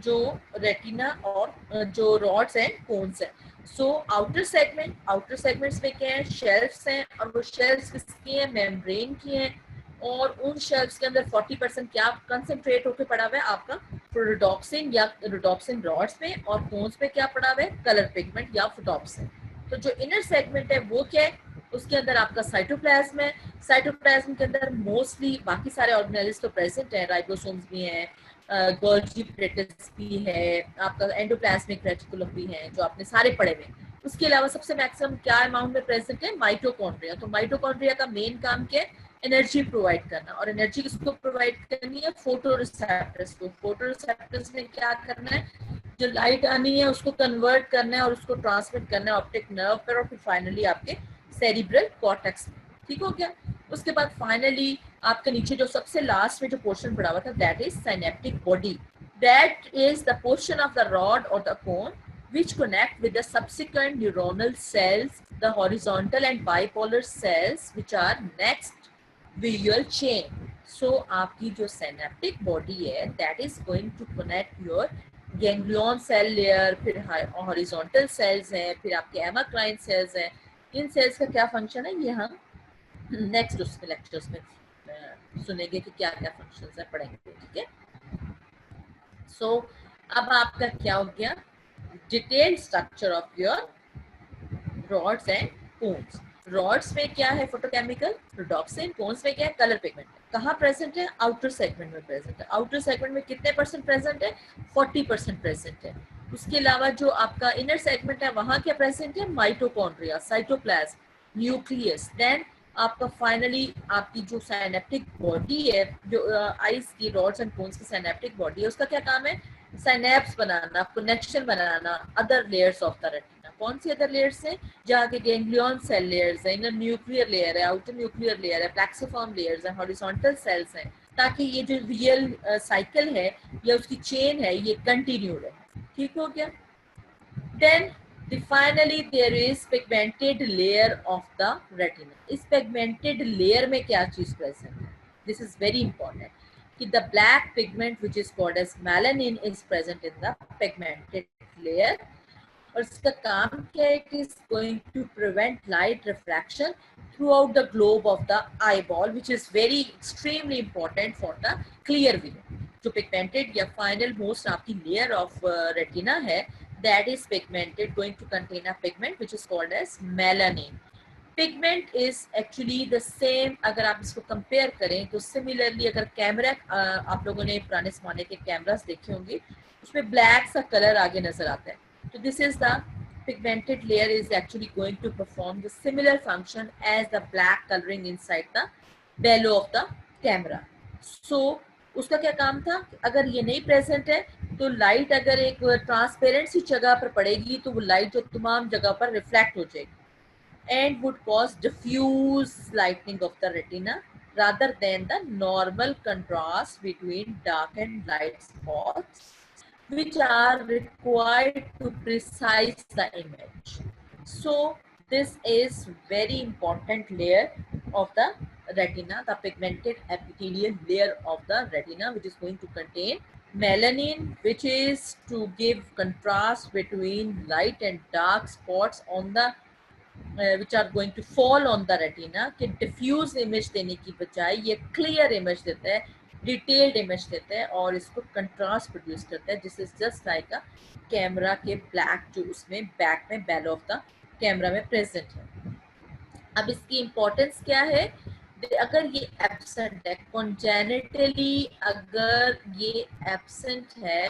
जो रेटिना और जो रॉड्स एंड कोन्स है। सो आउटर सेगमेंट्स में क्या है? शेल्फ्स हैं, और वो शेल्फ्स किसकी हैं? मेम्ब्रेन की हैं। और उन शेल्फ्स के अंदर 40% क्या कंसंट्रेट होकर पड़ा हुआ है? आपका रोडोप्सिन या रोडोप्सिन रॉड्स में, और कोन्स पे क्या पड़ा हुआ है? कलर पिगमेंट या फोटोप्सिन। तो जो इनर सेगमेंट है वो क्या है? उसके अंदर आपका साइटोप्लाज्म है। साइटोप्लाज्म के अंदर मोस्टली बाकी सारे ऑर्गेनेल्स तो प्रेजेंट है, राइबोसोम्स भी हैं, गोल्गी प्लेटेट्स भी है, आपका एंडोप्लाज्मिक रेटिकुलम भी है, जो आपने सारे पढ़े हुए। उसके अलावा सबसे मैक्सिमम क्या अमाउंट में प्रेजेंट है? माइटोकॉन्ड्रिया। तो माइटोकॉन्ड्रिया का मेन काम क्या है? एनर्जी प्रोवाइड करना। और एनर्जी किसको प्रोवाइड करनी है? फोटोरिसेप्टर्स को। फोटोरिसेप्टर्स ने क्या करना है? जो लाइट आनी है उसको कन्वर्ट करना है और उसको ट्रांसमिट करना है ऑप्टिक नर्व पर, और फिर फाइनली आपके सेरिब्रल कॉर्टेक्स में। ठीक हो गया? उसके बाद फाइनली आपके नीचे जो सबसे लास्ट में जो पोर्शन पड़ा हुआ था, that is synaptic body. That is the portion of the rod और the cone which connect with the subsequent neuronal cells, the horizontal and bipolar cells which are next visual chain. So आपकी जो synaptic body है that is going to connect your ganglion cell layer, फिर horizontal cells हैं, फिर आपके amacrine cells हैं। इन cells का क्या फंक्शन है ये हम नेक्स्ट उसमें लेक्चर्स में सुनेंगे कि क्या क्या फंक्शंस है, पढ़ेंगे। ठीक है? सो अब आपका क्या हो गया? Detailed structure of your rods and cones. Rods में क्या है? Photochemical rhodopsin. कोन्स में क्या है? Colour pigment. कहाँ प्रेजेंट है? आउटर सेगमेंट में प्रेजेंट है। आउटर सेगमेंट में कितने परसेंट प्रेजेंट है? 40% प्रेजेंट है। उसके अलावा जो आपका इनर सेगमेंट है वहां क्या प्रेजेंट है? Mitochondria, cytoplasm, nucleus. देन आपका फाइनली आपकी जो साइनेप्टिक बॉडी है, जो आईज की रॉड्स एंड कोन्स की साइनेप्टिक बॉडी है, उसका क्या काम है? Synapse banana, connection banana other layers of the retina. कौन सी अदर लेयर्स है? जहाँ के गैंग्लियन सेल लेयर्स है, इनर न्यूक्लियर लेयर है, आउटर न्यूक्लियर लेयर है, प्लेक्सिफॉर्म लेयर्स है, हॉरिजॉन्टल सेल्स हैं, ताकि ये जो रियल साइकिल है या उसकी चेन है ये कंटिन्यू रहे। ठीक हो गया? Then finally there is pigmented layer of the retina. इस pigmented layer में क्या चीज present है? This is very important कि the black pigment which is called as melanin is present in the pigmented layer. और इसका काम क्या है? It is going to prevent light refraction throughout the globe of the eyeball, which is very extremely important for the clear vision. जो pigmented या final most आपकी layer of retina है, that is pigmented, going to contain a pigment which is called as melanin. Pigment is actually the same. अगर आप इसको compare करें तो similarly अगर कैमरा, आप लोगों ने पुराने जमाने के कैमरास देखे होंगे, उसमें ब्लैक सा कलर आगे नजर आता है। तो this is the pigmented layer is actually going to perform the similar function as the black coloring inside the bellow of the camera. So उसका क्या काम था? अगर ये नहीं प्रेजेंट है तो लाइट अगर एक ट्रांसपेरेंट सी जगह पर पड़ेगी तो वो लाइट जो तमाम जगह पर रिफ्लेक्ट हो जाएगी and would cause diffuse lightening of the retina rather than the normal contrast between dark and light spots which are required to precise the image. So this is very important layer of the retina, the pigmented epithelial layer of the retina, which is going to contain melanin, which is to give contrast between light and dark spots on the which are going to fall on the retina कि diffuse image देने की बजाय ये clear image देता है, detailed image देता है और इसको contrast produce करता है। This is just like a camera के black जो उसमें बैक में बैल ऑफ द कैमरा में प्रेजेंट है। अब इसकी इम्पोर्टेंस क्या है? अगर ये एब्सेंट है, कॉन्जेनिटली अगर ये एब्सेंट है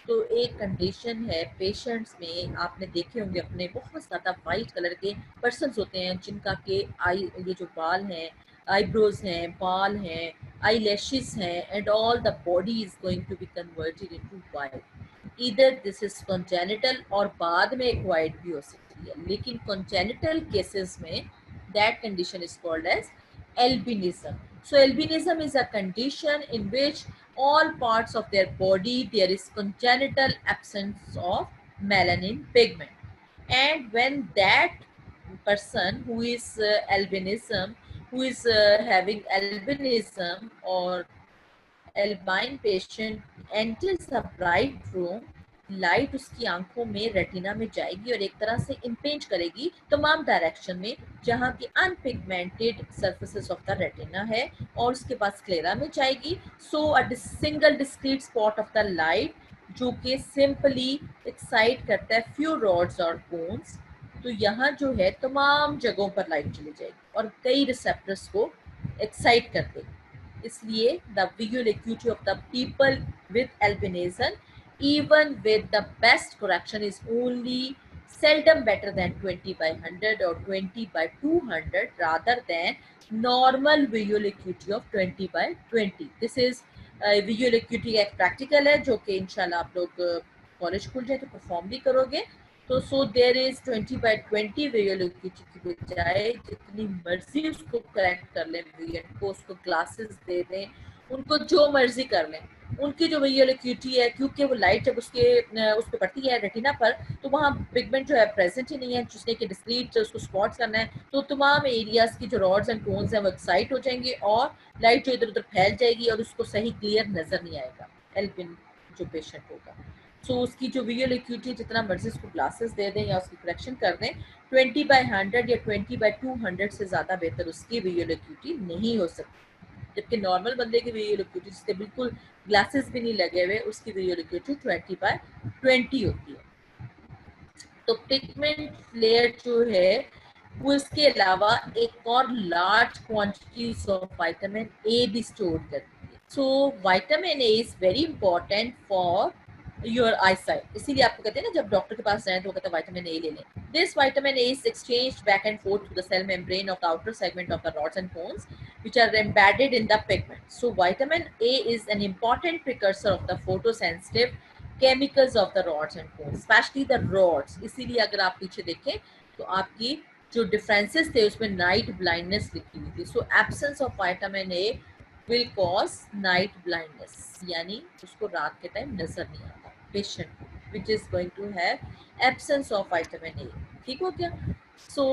तो एक कंडीशन है पेशेंट्स में, आपने देखे होंगे अपने बहुत ज़्यादा वाइट कलर के पर्सन्स होते हैं जिनका के आई, ये जो बाल हैं, आईब्रोज हैं, बाल हैं, आई लैशेस हैं, and all the body is going to be converted into white. इधर दिस इज कॉन्जेनिटल और बाद में एक्वायर्ड भी हो सकती है, लेकिन कॉन्जेनिटल केसेस में that condition is called as albinism. So albinism is a condition in which all parts of their body there is congenital absence of melanin pigment, and when that person who is albinism, who is having albinism or albine patient enters a bright room, light उसकी आंखों में retina में जाएगी और एक तरह से इम्पेंज करेगी तमाम डायरेक्शन में जहां की unpigmented surfaces of the retina है, और उसके बाद स्क्लेरा में जाएगी। So a single discrete spot of the light जो कि सिंपली एक्साइट करता है फ्यू रॉड्स और कोन्स, तो यहाँ जो है तमाम जगहों पर लाइट चली जाएगी और कई रिसेप्टर्स को एक्साइट कर देगी। इसलिए the visual acuity of the people with albinism, even with the best correction, is only seldom better than 20 by 100 or 20 by 200 rather than normal visual acuity of 20 by 20. This is visual acuity एक practical है जो कि इंशाल्लाह आप लोग college खुल जाए तो परफॉर्म भी करोगे। तो so there is 20 by 20 visual acuity की बजाय जितनी मर्जी उसको करेक्ट कर लें विजुअल को, उसको ग्लासेस दे दें, उनको जो मर्जी कर लें, उनकी जो विजुअल acuity है, क्योंकि वो लाइट जब उस पर पड़ती है रेटिना पर तो वहाँ पिगमेंट जो है प्रेजेंट ही नहीं है जिसने कि डिस्क्रीट उसको स्पॉट्स करना है, तो तमाम एरियाज की जो रॉड्स एंड कोन्स हैं वो एक्साइट हो जाएंगे और लाइट जो इधर उधर फैल जाएगी और उसको सही क्लियर नजर नहीं आएगा एल्बिन जो पेशेंट होगा। सो उसकी जो विजुअल एक्यूटी जितना मर्जी उसको ग्लासेस दे दें या उसकी करेक्शन कर दें, 20 by 100 या 20 by 200 से ज़्यादा बेहतर उसकी विजुअल एक्यूटी नहीं हो सकती, जबकि नॉर्मल बंदे की विजुअल एक्यूटी जिससे बिल्कुल ग्लासेस भी नहीं लगे हुए उसकी विजुअल एक्यूटी 20 by 20 होती है। तो पिगमेंट लेयर जो है वो इसके अलावा एक और लार्ज क्वांटिटीज ऑफ विटामिन ए भी स्टोर करती है। So vitamin A is very important for your eyesight, इसीलिए आपको कहते हैं ना जब डॉक्टर के पास जाए तो वो कहते हैं विटामिन ए ले लें। This vitamin A is exchanged back and forth through the cell membrane of the outer segment of the rods and cones which are embedded in the pigment. So vitamin A is an important precursor of the photosensitive chemicals of the rods and cones, especially the rods। इसीलिए अगर आप पीछे देखें तो आपकी जो differences थे उसमें नाइट ब्लाइंडनेस लिखी हुई थी। So absence of vitamin A will cause night blindness, यानी उसको रात के टाइम नजर नहीं आता patient which is going to have absence of vitamin A. ठीक हो गया। सो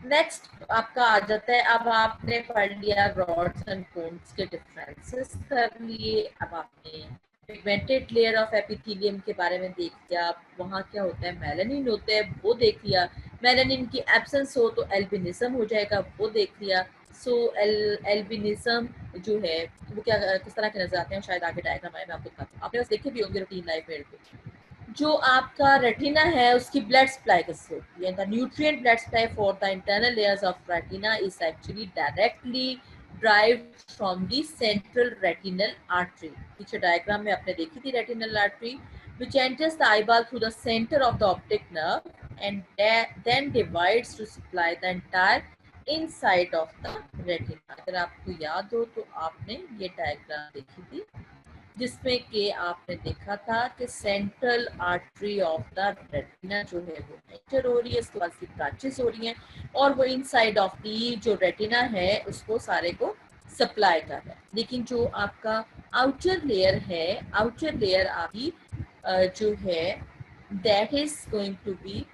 नेक्स्ट आपका आ जाता है, अब आपने पढ़ लिया रॉड्स एंड कोन्स के डिफरेंसेस कर लिए, अब आपने पिगमेंटेड लेयर ऑफ एपिथेलियम के बारे में देख लिया, वहाँ क्या होता है मेलानिन होता है वो देख लिया, मेलानिन की एब्सेंस हो तो एल्बिनिज्म हो जाएगा वो देख लिया। सो एल्बिनिज्म जो है वो क्या किस तरह के नजर आते हैं, शायद आगे डायग्राम आए मैं आपको दिखाता हूँ, आपने बस देखे भी होंगे रूटीन लाइफ में। जो आपका रेटिना है उसकी ब्लड सप्लाई कैसे होती है, the nutrient blood supply for the internal layers of retina is actually directly derived from the central retinal artery। पीछे डायग्राम में आपने देखी थी retinal artery which enters the eyeball through the center of the optic nerve and then divides to supply the entire inside of the retina। अगर आपको याद हो तो आपने ये डायग्राम देखी थी जिसमें कि आपने देखा था कि central artery of the retina जो है वो एंटर हो रही है, इसके बाद उसकी ब्रांचेस हो रही हैं और वो इनसाइड ऑफ दी जो रेटिना है उसको सारे को सप्लाई कर रहा है। लेकिन जो आपका आउटर लेयर है, आउटर लेयर आपकी जो है that is going to be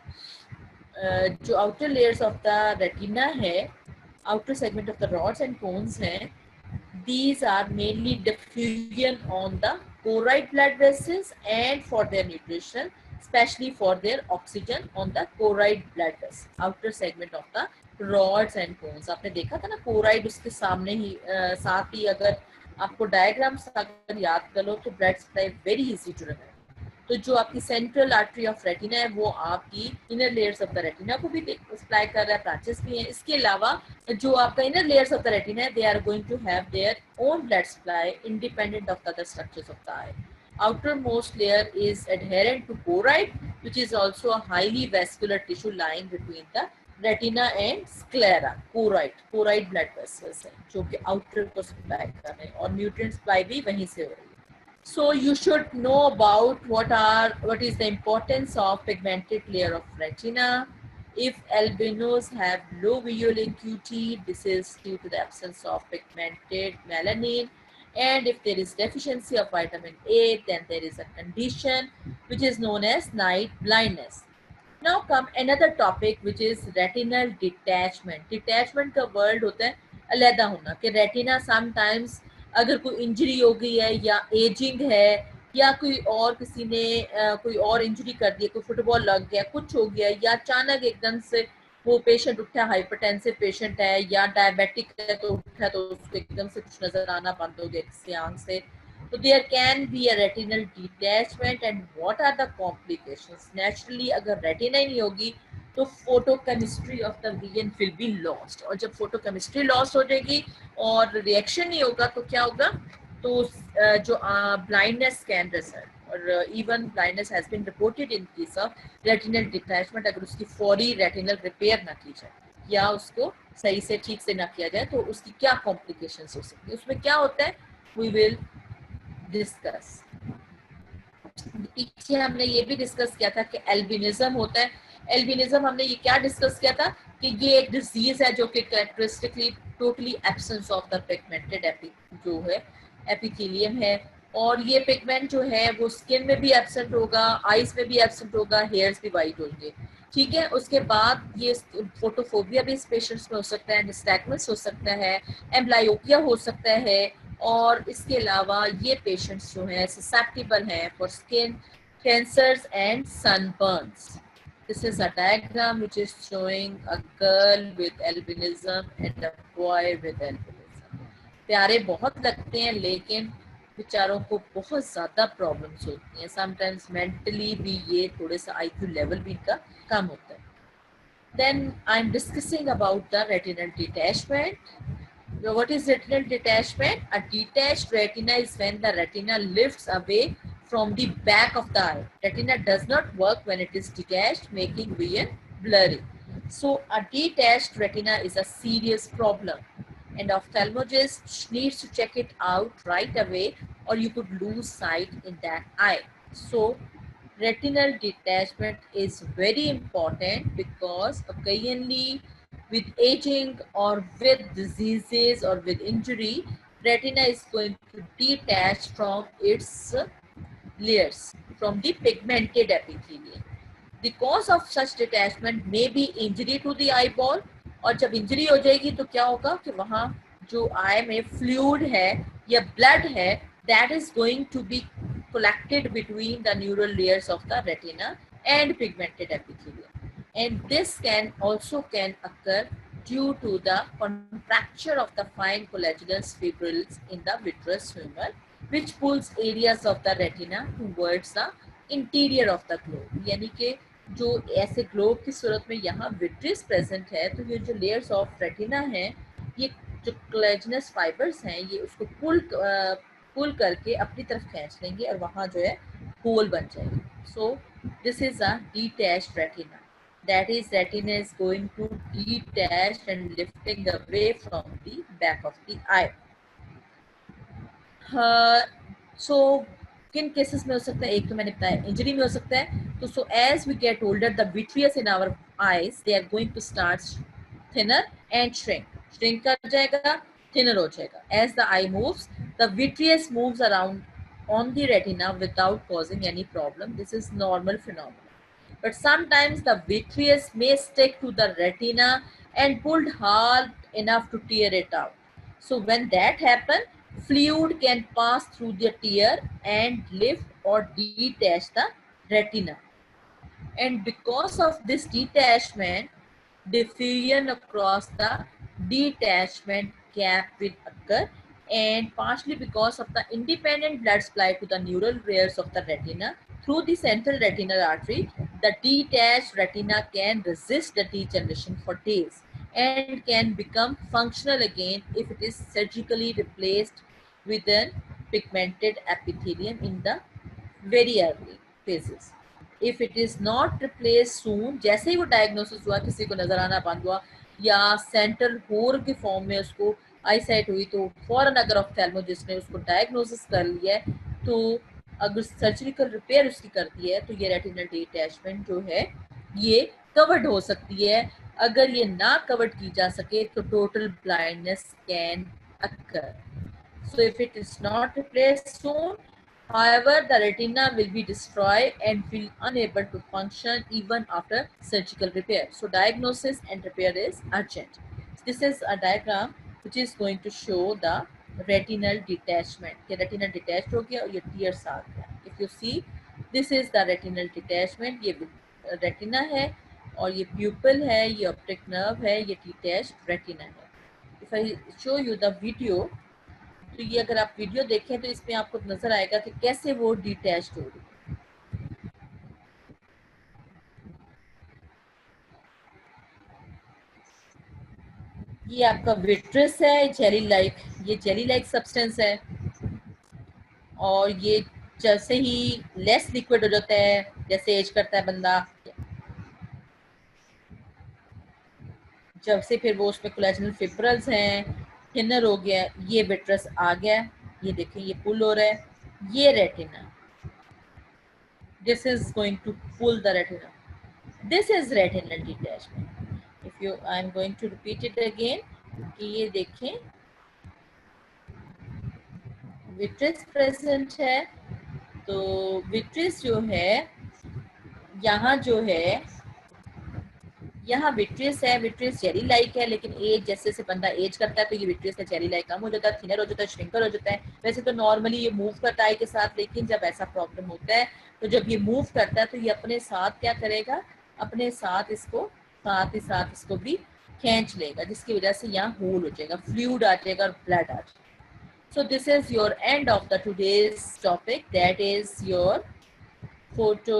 जो outer layers of the retina है, outer segment of the rods and cones हैं, these are mainly diffusion on the choroid blood vessels and for their nutrition, especially for their oxygen on the choroid blood vessels, outer segment of the rods and cones। आपने देखा था ना choroid उसके सामने ही साथ ही अगर आपको डायग्राम्स अगर याद कर लो तो blood supply very easy to remember. तो जो आपकी सेंट्रल आर्टरी ऑफ रेटिना है वो आपकी inner layers of the retina को भी सप्लाई कर रहा है, ब्रांचेस भी हैं। इसके अलावा जो आपका inner layers of the retina है they are going to have their own blood supply independent of the structures of the eye. outermost layer is adherent to choroid, which is also a highly vascular tissue lying between the retina and sclera. choroid blood vessels है जो कि outer को supply कर रहे हैं और nutrient supply भी वहीं से हो रही है. So you should know about what is the importance of pigmented layer of retina. If albinos have low visual acuity, this is due to the absence of pigmented melanin. And if there is deficiency of vitamin A, then there is a condition which is known as night blindness. Now come another topic which is retinal detachment. Detachment का word होता है अलहदा होना कि retina sometimes अगर कोई injury हो गई है या एजिंग है या कोई और किसी ने कोई और इंजरी कर दी है, कोई फुटबॉल लग गया, कुछ हो गया या अचानक एकदम से वो पेशेंट उठा, हाइपरटेंसिव पेशेंट है या डायबिटिक है तो उठा तो उसको एकदम से कुछ नजर आना बंद हो गया किसी आंख से, so there can be a retinal detachment. And what are the complications? Naturally अगर retina ही नहीं होगी तो photochemistry of the vision will be lost, और जब photochemistry lost हो जाएगी और reaction नहीं होगा तो क्या होगा, तो जो blindness can result, और even blindness has been reported in case of retinal detachment अगर उसकी फौरी retinal repair ना की जाए या उसको सही से ठीक से ना किया जाए तो उसकी क्या complications हो सकती है. उसमें क्या होता है we will डिस्कस. पीछे हमने ये भी डिस्कस किया था कि एल्बिनिज्म होता है. एल्बिनिज्म हमने ये क्या डिस्कस किया था कि ये एक डिजीज है जो कि characteristically totally absence of the pigmented जो है एपिथेलियम है, और ये पिगमेंट जो है वो स्किन में भी एब्सेंट होगा, आईज में भी एब्सेंट होगा, हेयर्स भी वाइट होंगे. ठीक है, उसके बाद ये फोटोफोबिया भी इस पेशेंट्स में हो सकता है, निस्टैग्मस हो सकता है, एम्ब्लायोपिया हो सकता है, और इसके अलावा ये पेशेंट्स जो हैं ससेप्टिबल हैं for skin cancers and sunburns. This is a diagram which is showing a girl with albinism and a boy with albinism. प्यारे बहुत लगते हैं लेकिन बेचारों को बहुत ज़्यादा प्रॉब्लम्स होती हैं. समटाइम्स मेंटली भी ये थोड़े सा IQ लेवल भी इनका कम होता है. Then I'm discussing about the retinal detachment. So what is retinal detachment? A detached retina is when the retina lifts away from the back of the eye. Retina does not work when it is detached, making vision blurry. So a detached retina is a serious problem, and ophthalmologist needs to check it out right away, or you could lose sight in that eye. So retinal detachment is very important because occasionally with aging or with diseases or with injury, retina is going to detach from its layers, from the pigmented epithelium. The cause of such detachment may be injury to the eyeball, और जब injury हो जाएगी तो क्या होगा कि वहाँ जो आई में फ्लूइड है या ब्लड है, that is going to be collected between the neural layers of the retina and pigmented epithelium, and this can occur due to the contracture of the fine collagenous fibrils in the vitreous humor, which pulls areas of the retina towards the interior of the globe. यानी कि जो ऐसे globe की सूरत में यहाँ vitreous present है तो ये जो लेयर्स ऑफ रेटिना हैं, ये जो कोलेजनस फाइबर्स हैं, ये उसको पुल करके अपनी तरफ खींच लेंगे और वहाँ जो है होल बन जाएगी. सो this is a detached retina. That is, retina is going to detach and lifting away from the back of the eye. So किन केसेस में हो सकता है? एक तो मैंने बताया इंजरी में हो सकता है. तो so as we get older the vitreous in our eyes they are going to start thinner and shrink कर जाएगा, थिनर हो जाएगा. As the eye moves the vitreous moves around on the retina without causing any problem. This is normal phenomenon. But sometimes the vitreous may stick to the retina and pulled hard enough to tear it out. So when that happens, fluid can pass through the tear and lift or detach the retina. And because of this detachment, diffusion across the detachment gap will occur, and partially because of the independent blood supply to the neural layers of the retina through the central retinal artery, the detached retina can resist the degeneration for days and can become functional again if it is surgically replaced with a pigmented epithelium in the very early phases. If it is not replaced soon, जैसे ही वो diagnosis हुआ, किसी को नजर आना बंद हुआ या सेंट्रल होर के फॉर्म में उसको आईसाइट हुई, तो फौरन अगर ऑफ्थेल्मोलॉजिस्ट ने उसको डायग्नोसिस कर लिया है, तो अगर सर्जिकल रिपेयर उसकी करती है, तो ये रेटिनल डिटैचमेंट जो है ये कवर्ड हो सकती है. अगर ये ना कवर्ड की जा सके तो total blindness can occur. So if it is not replaced soon, however, the retina will be destroyed and will unable to function even after surgical repair. So diagnosis and repair is urgent. This is a diagram which is going to show the retinal detachment. The retinal detached हो गया और ये tears आ गया. If you see, this is the retinal detachment. ये retina है और ये pupil है, ये optic nerve है, ये detached retina है. If I show you the video, तो ये अगर आप वीडियो देखें तो इसमें आपको नजर आएगा कि कैसे वो डिटैच्ड हो रही है. ये आपका विट्रस है, जेली लाइक, ये जेली लाइक सब्सटेंस है और ये जैसे ही लेस लिक्विड हो जाता है, जैसे एज करता है बंदा, जब से फिर वो उसमें कोलेजनल फिब्रल्स हैं, थिनर हो गया, ये विट्रस आ गया, ये देखें ये पुल हो रहा है, ये retina, this is going to pull the retina. This is retinal detachment. If you, I am going to repeat it again. कि ये देखें विट्रिस प्रेजेंट है, तो विट्रिस जो है यहाँ जो है, यहाँ विट्रिस है, विट्रिस जेली लाइक है, लेकिन एज जैसे से बंदा एज करता है तो ये विट्रिस का जेली लाइक कम हो जाता है, थिनर हो जाता है, श्रिंकर हो जाता है. वैसे तो नॉर्मली ये मूव करता है के साथ, लेकिन जब ऐसा प्रॉब्लम होता है तो जब ये मूव करता है तो ये अपने साथ क्या करेगा, अपने साथ इसको साथ ही साथ इसको भी खींच लेगा, जिसकी वजह से यहाँ होल हो जाएगा, फ्लूइड आ जाएगा और ब्लड आ जाएगा. So this is your end of the today's topic, that is your photo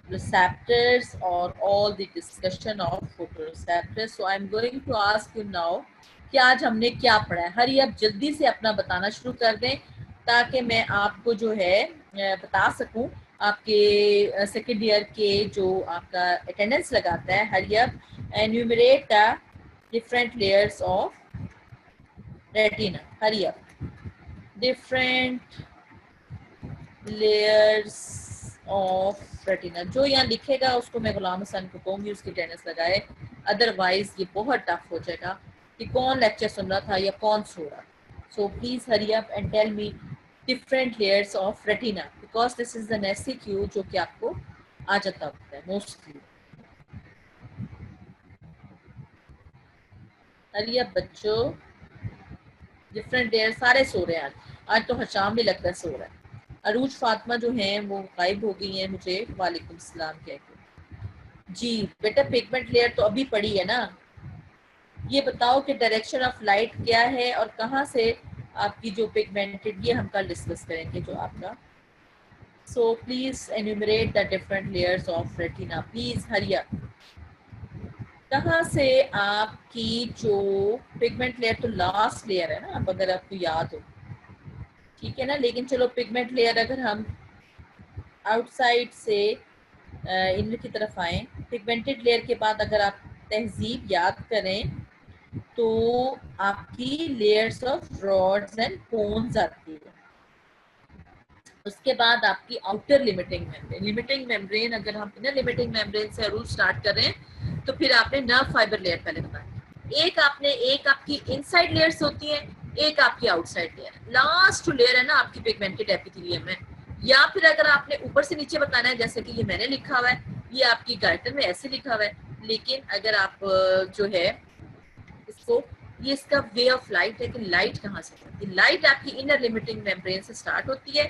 receptors or all the discussion of photoreceptors. So I'm going to ask you now कि आज हमने क्या पढ़ा है. हरी आप जल्दी से अपना बताना शुरू कर दें ताकि मैं आपको जो है बता सकूं. आपके सेकेंड ईयर के जो आपका अटेंडेंस लगाता है, हरी आप enumerate the different layers of retina. हरी आप different layers of retina. जो यहाँ लिखेगा उसको मैं गुलाम हसन को कहूँगी उसकी अटेंडेंस लगाए, अदरवाइज ये बहुत टफ हो जाएगा कि कौन लेक्चर सुन रहा था या कौन सो रहा. So please hurry up and tell me different layers of retina, because this is an MCQ जो कि आपको आ जाता होता है मोस्टली. हरी अप बच्चों, डिफरेंट लेयर. सारे सो रहे हैं आज तो हशाम भी लगता है सो रहा है. अरूज फातिमा जो हैं वो गायब हो गई हैं मुझे वालेकुम सलाम कह के. जी बेटा पिगमेंट लेयर तो अभी पड़ी है ना. ये बताओ कि डायरेक्शन ऑफ लाइट क्या है और कहाँ से आपकी जो पिगमेंटेड, ये हम कल डिस्कस करेंगे जो आपका. So please enumerate the different layers of retina, please hurry up. कहाँ से आपकी जो पिगमेंट लेयर, तो लास्ट लेयर है ना, अगर आपको याद हो, ठीक है ना. लेकिन चलो पिगमेंट लेयर अगर हम आउटसाइड से इनर की तरफ आए, पिगमेंटेड लेयर के बाद अगर आप तहजीब याद करें तो आपकी layers of rods and cones आती है. उसके बाद आपकी outer limiting membrane. Limiting membrane अगर हम इनर लिमिटिंग मेम्ब्रेन से रूट स्टार्ट करें तो फिर आपने नर्व फाइबर लेयर पहले बताया. एक आपकी इनसाइड लेयर्स होती है, एक आपकी आउटसाइड लेयर. लास्ट लेयर है ना आपकी पिगमेंटेड एपिथेलियम में. या फिर अगर आपने ऊपर से नीचे बताना है, जैसे कि ये मैंने लिखा हुआ है, ये आपकी गाइटर में ऐसे लिखा हुआ है, लेकिन अगर आप जो है इसको, ये इसका वे ऑफ लाइट है कि लाइट कहाँ से आती है. लाइट आपकी इनर लिमिटिंग मेम्ब्रेन से स्टार्ट होती है,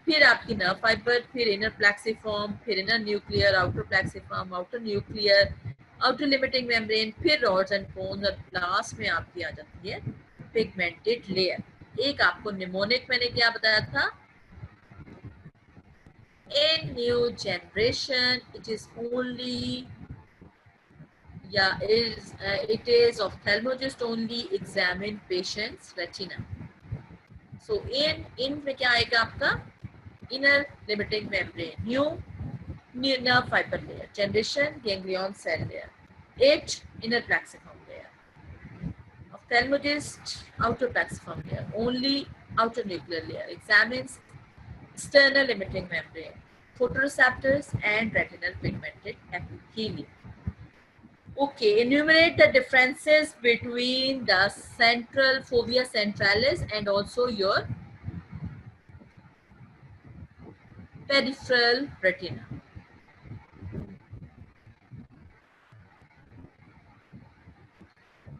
फिर आपकी नर्व फाइबर, फिर इनर प्लेक्सिफॉर्म, फिर inner nuclear, outer plexiform, outer nuclear, outer limiting membrane, फिर रॉड्स एंड कोन्स, और लास्ट में आपकी आ जाती है पिगमेंटेड लेयर. एक आपको निमोनिक मैंने क्या बताया था, in new generation it is only, it is ophthalmologist only examine patients retina. So in में क्या आएगा आपका inner limiting membrane. New nerve fiber layer. Generation, ganglion cell layer. H, inner plexiform layer. Ophthalmologist, outer plexiform layer. Only outer nuclear layer. Examines external limiting membrane, photoreceptors, and retinal pigmented epithelium. Okay, enumerate the differences between the central fovea centralis and also your peripheral retina.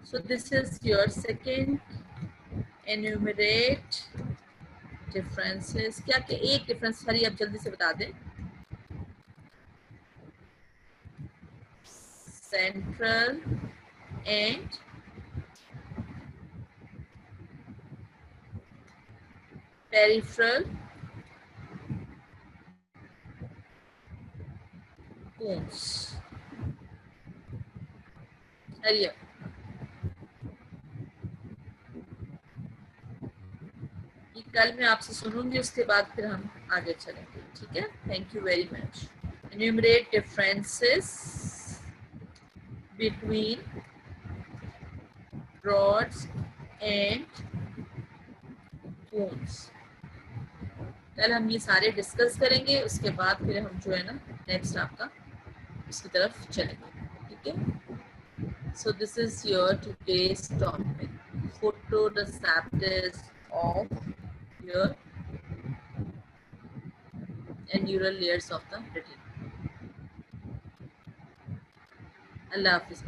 So this is your second. Enumerate differences. क्या क्या एक difference सारी आप जल्दी से बता दें. Central and peripheral cones. हरिया. ये कल मैं आपसे सुनूंगी, उसके बाद फिर हम आगे चलेंगे. ठीक है. Thank you very much. Enumerate differences between rods and cones. कल हम ये सारे डिस्कस करेंगे, उसके बाद फिर हम जो है ना नेक्स्ट आपका उसकी तरफ चलेंगे. ठीक है. So this is your today's topic, photoreceptors of your and neural layers of the retina. Allah Hafiz.